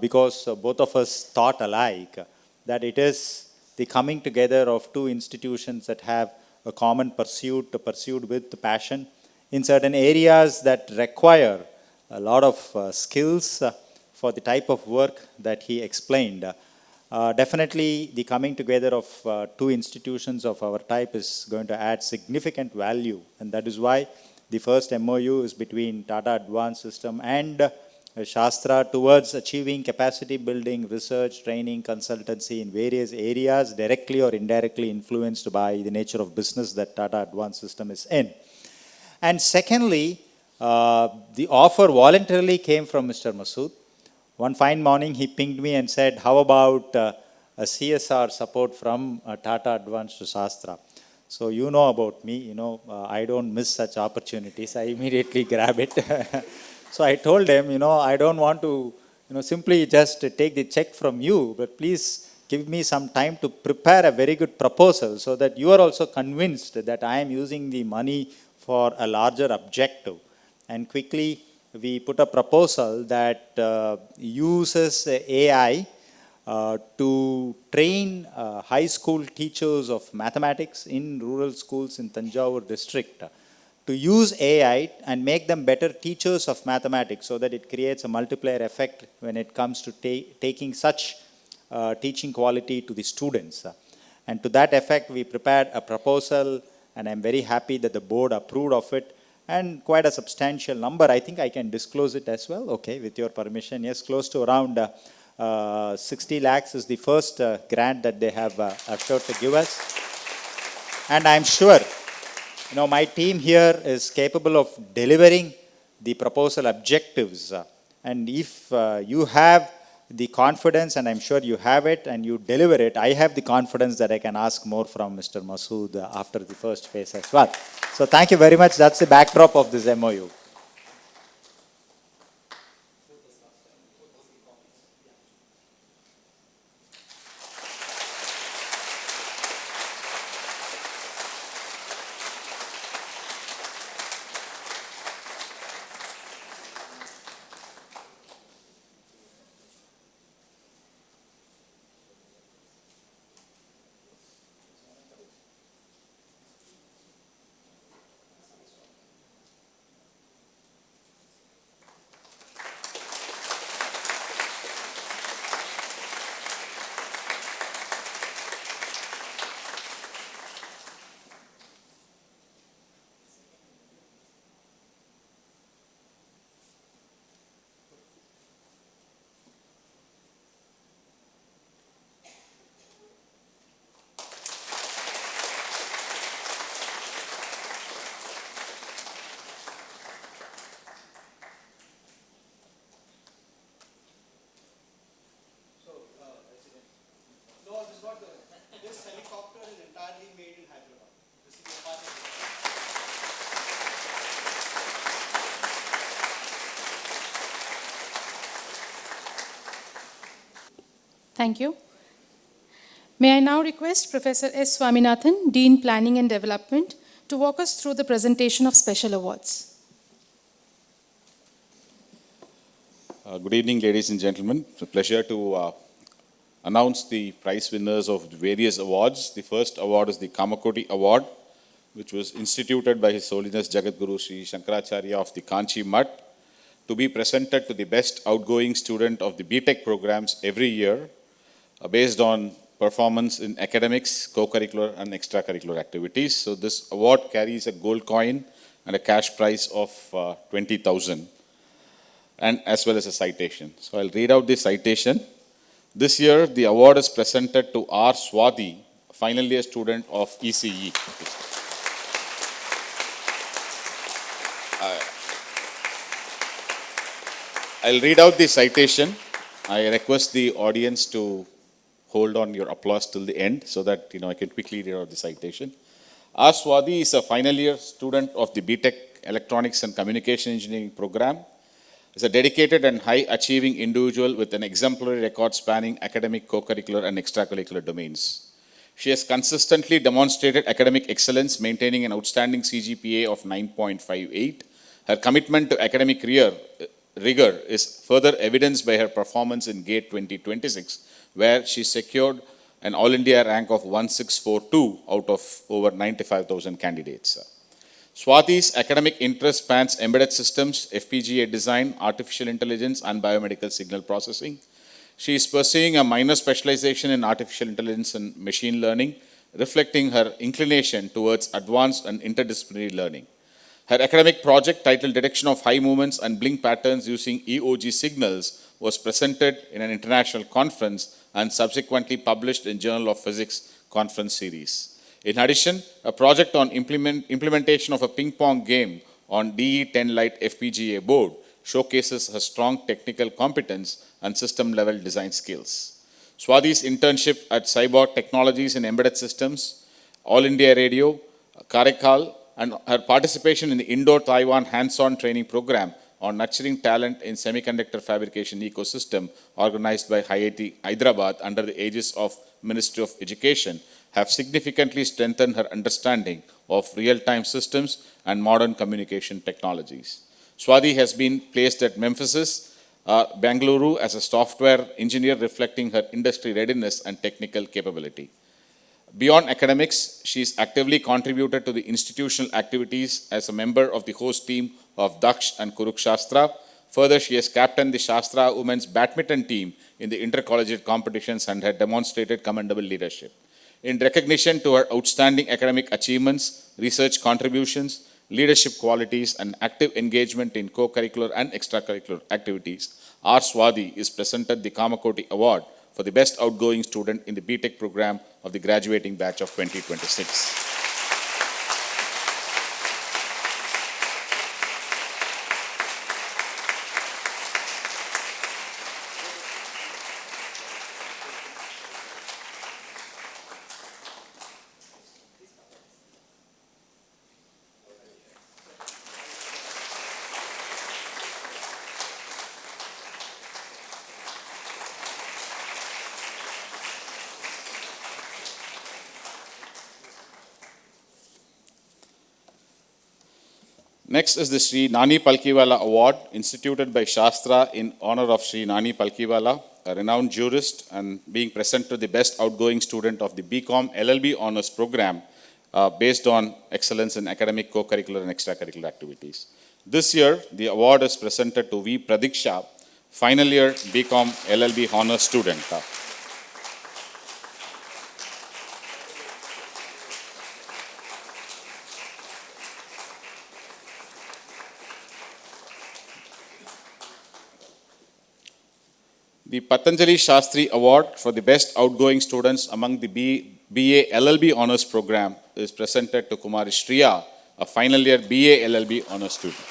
because both of us thought alike that it is the coming together of 2 institutions that have a common pursuit, pursued with passion in certain areas that require a lot of skills for the type of work that he explained. Definitely the coming together of 2 institutions of our type is going to add significant value, and that is why the first MOU is between Tata Advanced System and Shastra towards achieving capacity building, research, training, consultancy in various areas directly or indirectly influenced by the nature of business that Tata Advanced System is in. And secondly, the offer voluntarily came from Mr. Masood. One fine morning, he pinged me and said, how about a CSR support from Tata Advanced to Shastra? So you know about me, I don't miss such opportunities. I immediately grab it. So I told him, I don't want to, simply just take the check from you, but please give me some time to prepare a very good proposal so that you are also convinced that I am using the money for a larger objective. And quickly, we put a proposal that uses AI to train high school teachers of mathematics in rural schools in Tanjavur district to use AI and make them better teachers of mathematics so that it creates a multiplier effect when it comes to taking such teaching quality to the students. And to that effect, we prepared a proposal, and I'm very happy that the board approved of it, and quite a substantial number. I think I can disclose it as well, okay, with your permission. Yes, close to around 60 lakhs is the first grant that they have assured to give us. And I'm sure, my team here is capable of delivering the proposal objectives. And if you have the confidence, and I'm sure you have it, and you deliver it, I have the confidence that I can ask more from Mr. Masood after the first phase as well. So thank you very much. That's the backdrop of this MOU. This helicopter is entirely made in Hyderabad. This is the part of Thank you. May I now request Professor S. Swaminathan, Dean Planning and Development, to walk us through the presentation of special awards. Good evening, ladies and gentlemen. It's a pleasure to announce the prize winners of various awards. The first award is the Kamakoti Award, which was instituted by His Holiness Jagadguru Sri Shankaracharya of the Kanchi Mutt, to be presented to the best outgoing student of the BTech programs every year, based on performance in academics, co-curricular and extracurricular activities. So this award carries a gold coin and a cash prize of 20,000, and as well as a citation. So I'll read out the citation. This year, the award is presented to R. Swati, final year student of ECE. I'll read out the citation. I request the audience to hold on your applause till the end so that I can quickly read out the citation. R. Swati is a final year student of the BTech Electronics and Communication Engineering program. Is a dedicated and high-achieving individual with an exemplary record spanning academic, co-curricular, and extracurricular domains. She has consistently demonstrated academic excellence, maintaining an outstanding CGPA of 9.58. Her commitment to academic rigor is further evidenced by her performance in GATE 2026, where she secured an All India rank of 1642 out of over 95,000 candidates. Swati's academic interest spans embedded systems, FPGA design, artificial intelligence, and biomedical signal processing. She is pursuing a minor specialization in artificial intelligence and machine learning, reflecting her inclination towards advanced and interdisciplinary learning. Her academic project, titled Detection of High Movements and Blink Patterns Using EOG Signals, was presented in an international conference and subsequently published in Journal of Physics conference series. In addition, a project on implementation of a ping pong game on DE10 Lite FPGA board showcases her strong technical competence and system-level design skills. Swati's internship at Cyborg Technologies and Embedded Systems, All India Radio, Karaikal, and her participation in the Indo-Taiwan hands-on training program on nurturing talent in semiconductor fabrication ecosystem organized by IIT Hyderabad under the aegis of Ministry of Education have significantly strengthened her understanding of real-time systems and modern communication technologies. Swati has been placed at Memphis, Bangalore as a software engineer, reflecting her industry readiness and technical capability. Beyond academics, she is actively contributed to the institutional activities as a member of the host team of Daksh and Kurukshastra. Further, she has captained the Shastra women's badminton team in the intercollegiate competitions and had demonstrated commendable leadership. In recognition to her outstanding academic achievements, research contributions, leadership qualities, and active engagement in co-curricular and extracurricular activities, R. Swadi is presented the Kamakoti Award for the best outgoing student in the BTech program of the graduating batch of 2026. Next is the Sri Nani Palkiwala Award, instituted by Shastra in honor of Sri Nani Palkiwala, a renowned jurist, and being present to the best outgoing student of the BCom LLB Honours Program based on excellence in academic, co-curricular, and extracurricular activities. This year, the award is presented to V. Pradiksha, final year BCom LLB Honours student. The Patanjali Shastri Award for the best outgoing students among the BA LLB Honours Program is presented to Kumari Shriya, a final year BA LLB Honours student.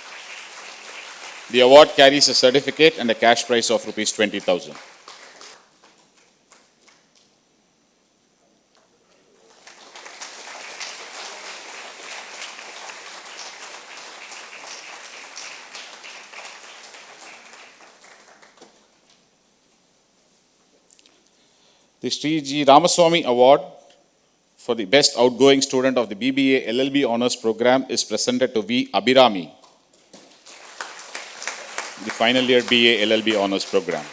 The award carries a certificate and a cash prize of Rs 20,000. The Sri G. Ramaswamy Award for the best outgoing student of the BBA LLB Honours Program is presented to V. Abhirami, the final year BA LLB Honours Program.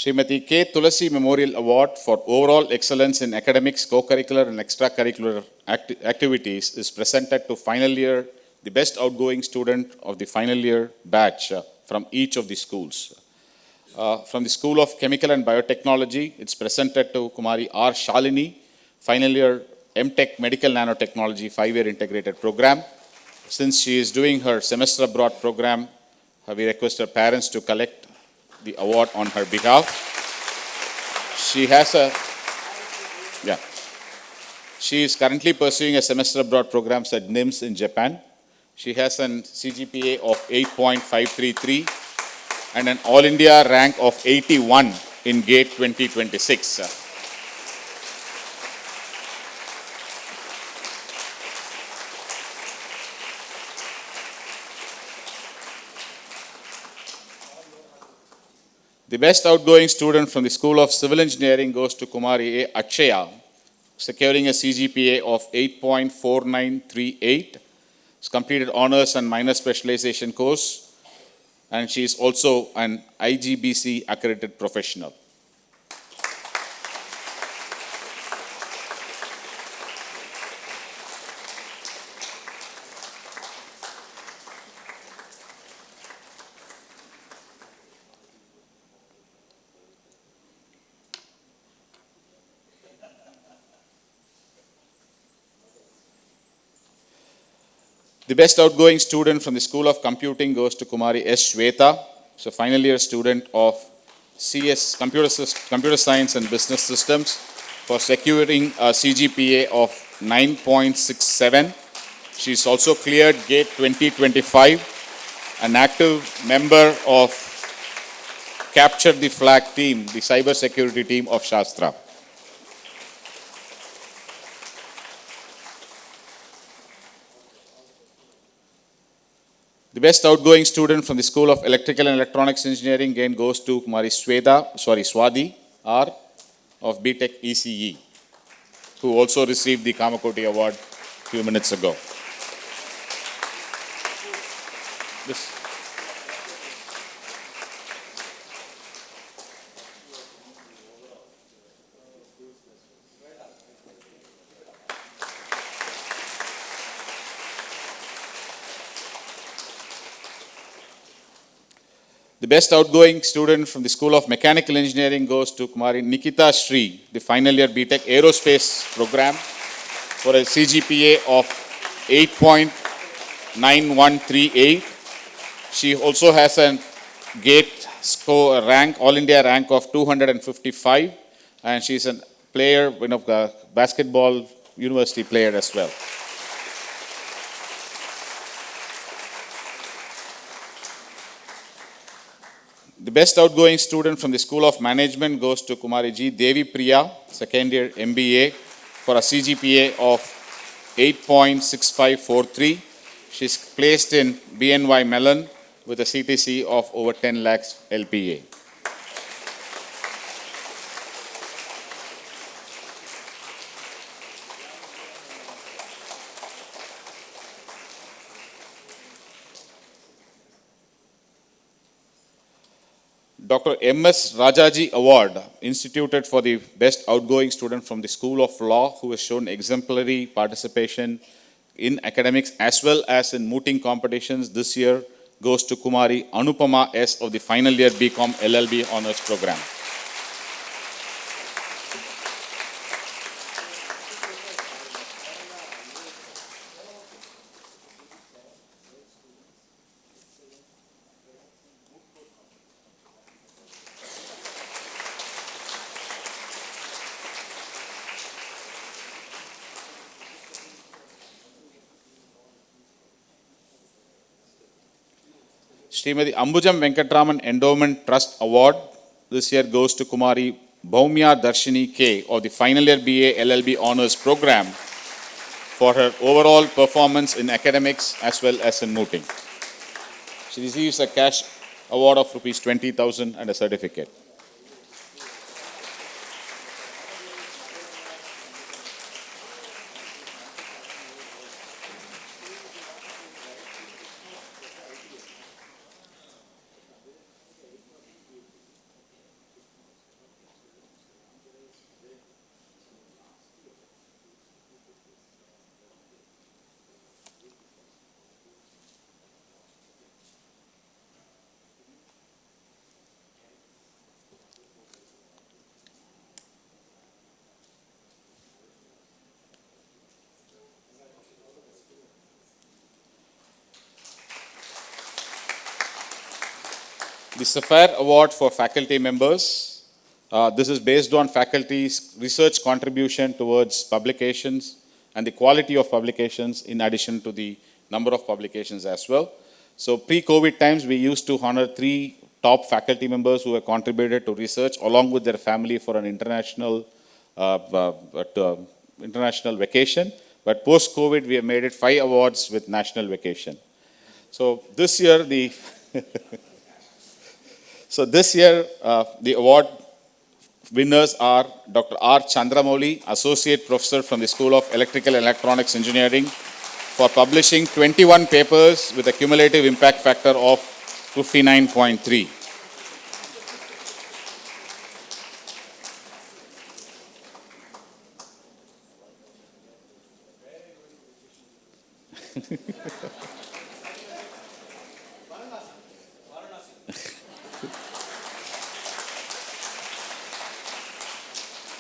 Srimati K. Tulasi Memorial Award for overall excellence in academics, co-curricular and extracurricular activities is presented to final year, the best outgoing student of the final year batch from each of the schools. From the School of Chemical and Biotechnology, it's presented to Kumari R. Shalini, final year MTech Medical Nanotechnology 5-year integrated program. Since she is doing her semester abroad program, we request her parents to collect the award on her behalf. She is currently pursuing a semester abroad program at NIMS in Japan. She has an CGPA of 8.533 and an All India rank of 81 in GATE 2026. The best outgoing student from the School of Civil Engineering goes to Kumari A. Akshaya, securing a CGPA of 8.4938. She's completed honors and minor specialization course, and she is also an IGBC accredited professional. The best outgoing student from the School of Computing goes to Kumari S. Shweta, so final year student of CS Computer Science and Business Systems, for securing a CGPA of 9.67. She is also cleared GATE 2025, an active member of Capture the Flag team, the cyber security team of Shastra. The best outgoing student from the School of Electrical and Electronics Engineering again goes to Kumari Swadi R of BTech ECE. who also received the Kamakoti Award a few minutes ago. This. The best outgoing student from the School of Mechanical Engineering goes to Kumari Nikita Sri, the final year BTech Aerospace program, for a CGPA of 8.9138. She also has a GATE score rank, All India rank of 255, and she's a player, basketball university player as well. The best outgoing student from the School of Management goes to Kumari G. Devi Priya, second year MBA, for a CGPA of 8.6543. She's placed in BNY Mellon with a CTC of over 10 lakhs LPA. Dr. M.S. Rajaji Award, instituted for the best outgoing student from the School of Law who has shown exemplary participation in academics as well as in mooting competitions this year, goes to Kumari Anupama S. of the final year BCom LLB Honours Program. Srimati Ambujam Venkatraman Endowment Trust Award this year goes to Kumari Bhaumya Darshini K. of the final year BA LLB Honours Program for her overall performance in academics as well as in mooting. She receives a cash award of rupees 20,000 and a certificate. The Sapphire Award for faculty members. This is based on faculty's research contribution towards publications and the quality of publications in addition to the number of publications as well. So pre-COVID times, we used to honor 3 top faculty members who have contributed to research along with their family for an international vacation. But post-COVID, we have made it 5 awards with national vacation. So this year, the award winners are Dr. R. Chandramouli, Associate Professor from the School of Electrical and Electronics Engineering, for publishing 21 papers with a cumulative impact factor of 59.3.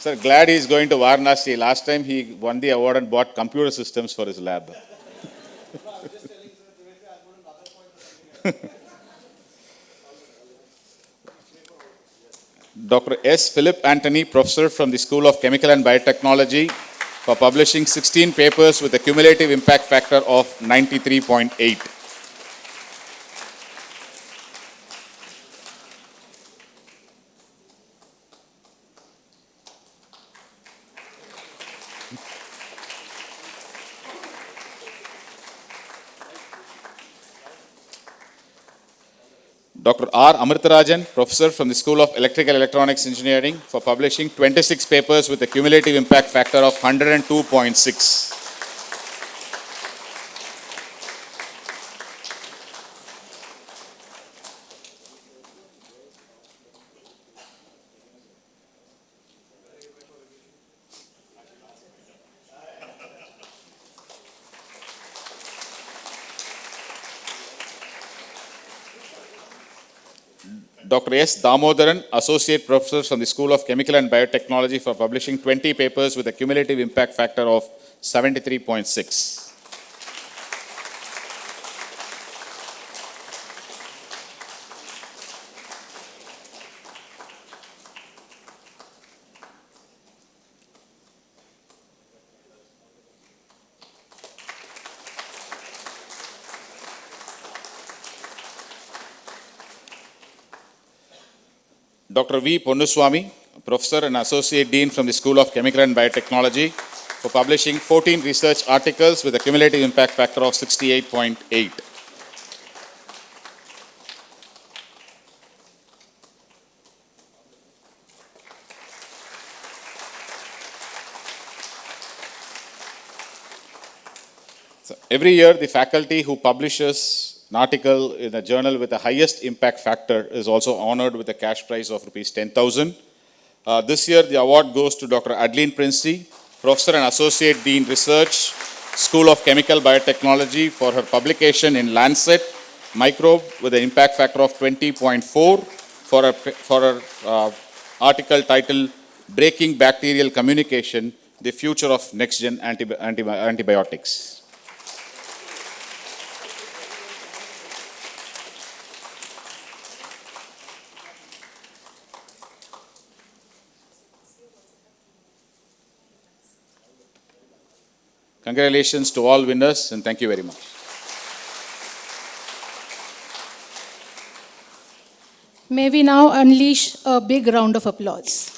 Sir, glad he is going to Varanasi. Last time he won the award and bought computer systems for his lab. Dr. S. Philip Anthony, Professor from the School of Chemical and Biotechnology, for publishing 16 papers with a cumulative impact factor of 93.8. Dr. R. Amritarajan, Professor from the School of Electrical Electronics Engineering, for publishing 26 papers with a cumulative impact factor of 102.6. Dr. S. Damodaran, Associate Professor from the School of Chemical and Biotechnology, for publishing 20 papers with a cumulative impact factor of 73.6. Dr. V. Ponnuswamy, Professor and Associate Dean from the School of Chemical and Biotechnology, for publishing 14 research articles with a cumulative impact factor of 68.8. So every year, the faculty who publishes an article in a journal with the highest impact factor is also honored with a cash prize of rupees 10,000. This year, the award goes to Dr. Adeline Princey, Professor and Associate Dean Research, School of Chemical Biotechnology, for her publication in Lancet Microbe with an impact factor of 20.4 for her article titled Breaking Bacterial Communication, the Future of Next-Gen Antibiotics. Congratulations to all winners, and thank you very much. May we now unleash a big round of applause.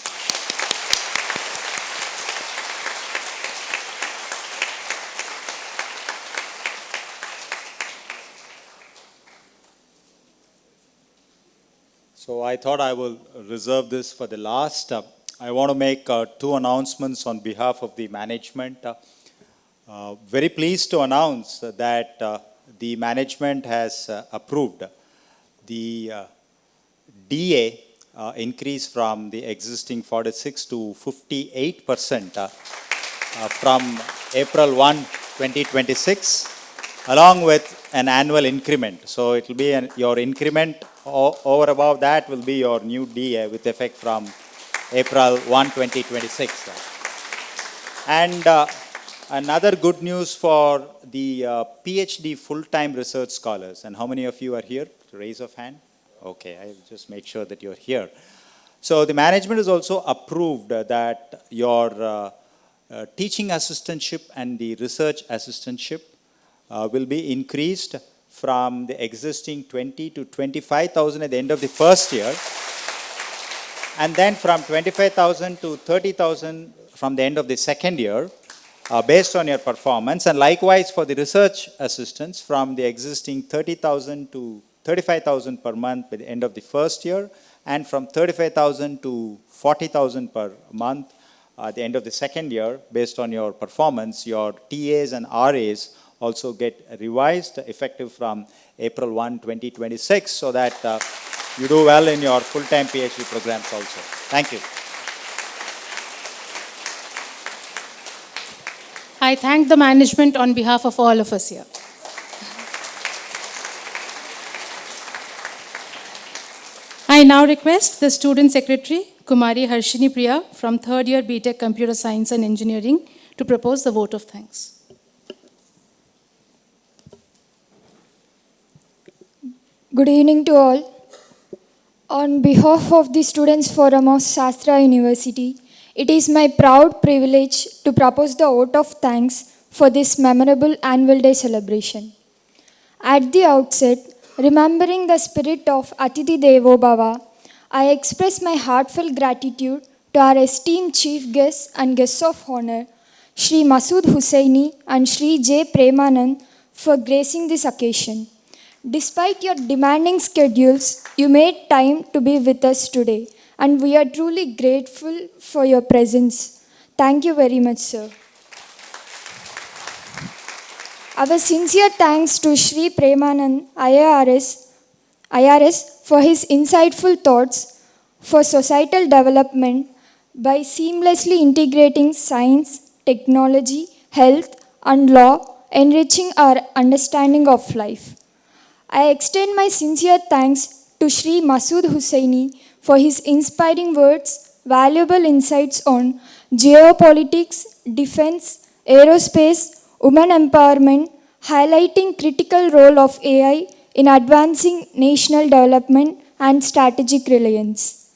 So I thought I will reserve this for the last. I want to make two announcements on behalf of the management. Very pleased to announce that the management has approved the DA increase from the existing 46 to 58% from April 1, 2026, along with an annual increment. So it will be your increment over above that will be your new DA with effect from April 1, 2026. And another good news for the PhD full-time research scholars. And how many of you are here? Raise of hand. Okay, I'll just make sure that you're here. So the management has also approved that your teaching assistantship and the research assistantship will be increased from the existing 20 to 25,000 at the end of the first year, and then from 25,000 to 30,000 from the end of the second year, based on your performance. And likewise for the research assistants, from the existing 30,000 to 35,000 per month by the end of the first year, and from 35,000 to 40,000 per month at the end of the second year, based on your performance. Your TAs and RAs also get revised effective from April 1, 2026, so that you do well in your full-time PhD programs also. Thank you. I thank the management on behalf of all of us here. I now request the Student Secretary, Kumari Harshini Priya, from third year BTech Computer Science and Engineering, to propose the vote of thanks. Good evening to all. On behalf of the Students Forum of Shastra University, it is my proud privilege to propose the vote of thanks for this memorable annual day celebration. At the outset, remembering the spirit of Atithi Devo Bhava, I express my heartfelt gratitude to our esteemed chief guests and guests of honor, Shri Masood Hussaini and Shri J. Premanand, for gracing this occasion. Despite your demanding schedules, you made time to be with us today, and we are truly grateful for your presence. Thank you very much, sir. Our sincere thanks to Shri Premanand, IRS for his insightful thoughts for societal development by seamlessly integrating science, technology, health, and law, enriching our understanding of life. I extend my sincere thanks to Shri Masood Hussaini for his inspiring words, valuable insights on geopolitics, defense, aerospace, women empowerment, highlighting critical role of AI in advancing national development and strategic reliance.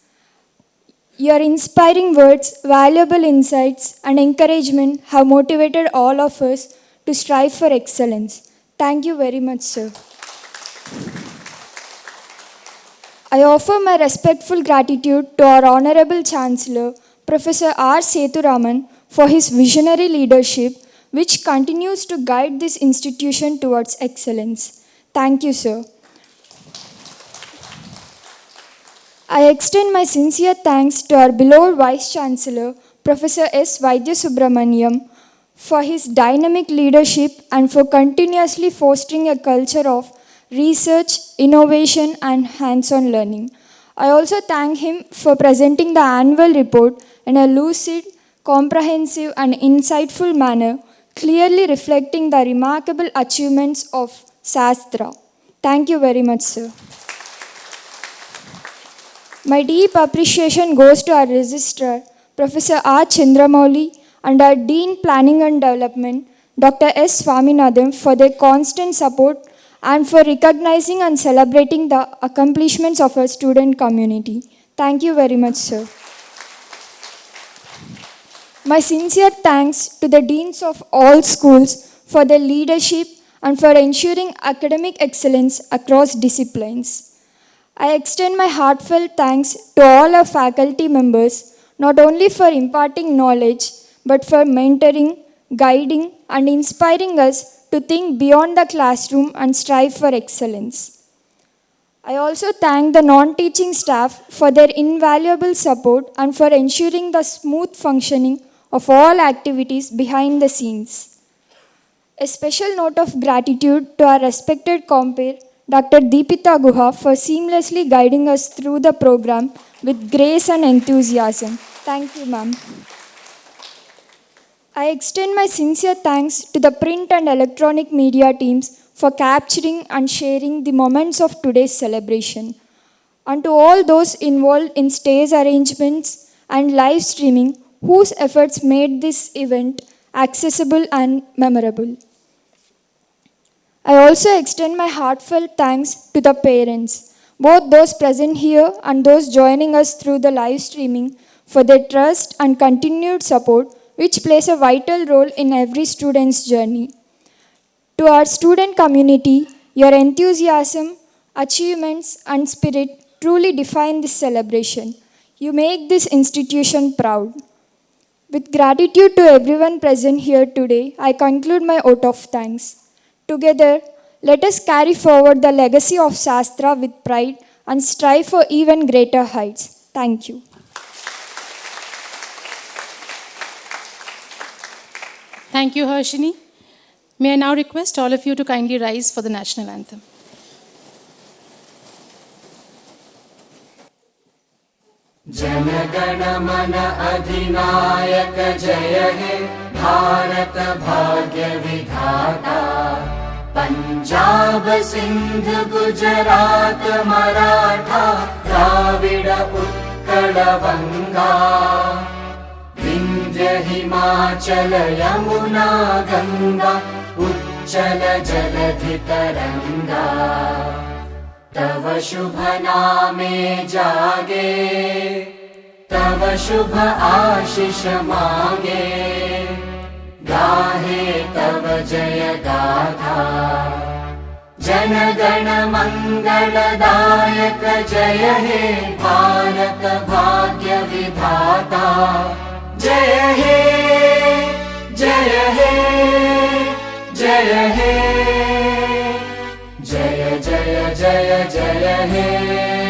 Your inspiring words, valuable insights, and encouragement have motivated all of us to strive for excellence. Thank you very much, sir. I offer my respectful gratitude to our Honorable Chancellor, Professor R. Sethuraman, for his visionary leadership, which continues to guide this institution towards excellence. Thank you, sir. I extend my sincere thanks to our beloved Vice Chancellor, Professor S. Vaidya Subramaniam, for his dynamic leadership and for continuously fostering a culture of research, innovation, and hands-on learning. I also thank him for presenting the annual report in a lucid, comprehensive, and insightful manner, clearly reflecting the remarkable achievements of Shastra. Thank you very much, sir. My deep appreciation goes to our Registrar, Professor R. Chandramouli, and our Dean Planning and Development, Dr. S. Swaminathan, for their constant support and for recognizing and celebrating the accomplishments of our student community. Thank you very much, sir. My sincere thanks to the deans of all schools for their leadership and for ensuring academic excellence across disciplines. I extend my heartfelt thanks to all our faculty members, not only for imparting knowledge, but for mentoring, guiding, and inspiring us to think beyond the classroom and strive for excellence. I also thank the non-teaching staff for their invaluable support and for ensuring the smooth functioning of all activities behind the scenes. A special note of gratitude to our respected compere, Dr. Deepita Guha, for seamlessly guiding us through the program with grace and enthusiasm. Thank you, ma'am. I extend my sincere thanks to the print and electronic media teams for capturing and sharing the moments of today's celebration, and to all those involved in stage arrangements and live streaming whose efforts made this event accessible and memorable. I also extend my heartfelt thanks to the parents, both those present here and those joining us through the live streaming, for their trust and continued support, which plays a vital role in every student's journey. To our student community, your enthusiasm, achievements, and spirit truly define this celebration. You make this institution proud. With gratitude to everyone present here today, I conclude my vote of thanks. Together, let us carry forward the legacy of Shastra with pride and strive for even greater heights. Thank you. Thank you, Harshini. May I now request all of you to kindly rise for the national anthem. जनगण मन अधिनायक जय हे भारत भाग्य विधाता पंजाब सिंध गुजरात मराठा द्राविड उत्कल बंगा विंध्य हिमाचल यमुना गंगा उच्चल जलधि तरंगा तव शुभ नामे जागे तव शुभ आशीष मागे गाहे तव जय गाथा जन गण मंगलदायक जय हे भारत भाग्य विधाता जय हे जय हे जय हे जय जय जय जय हे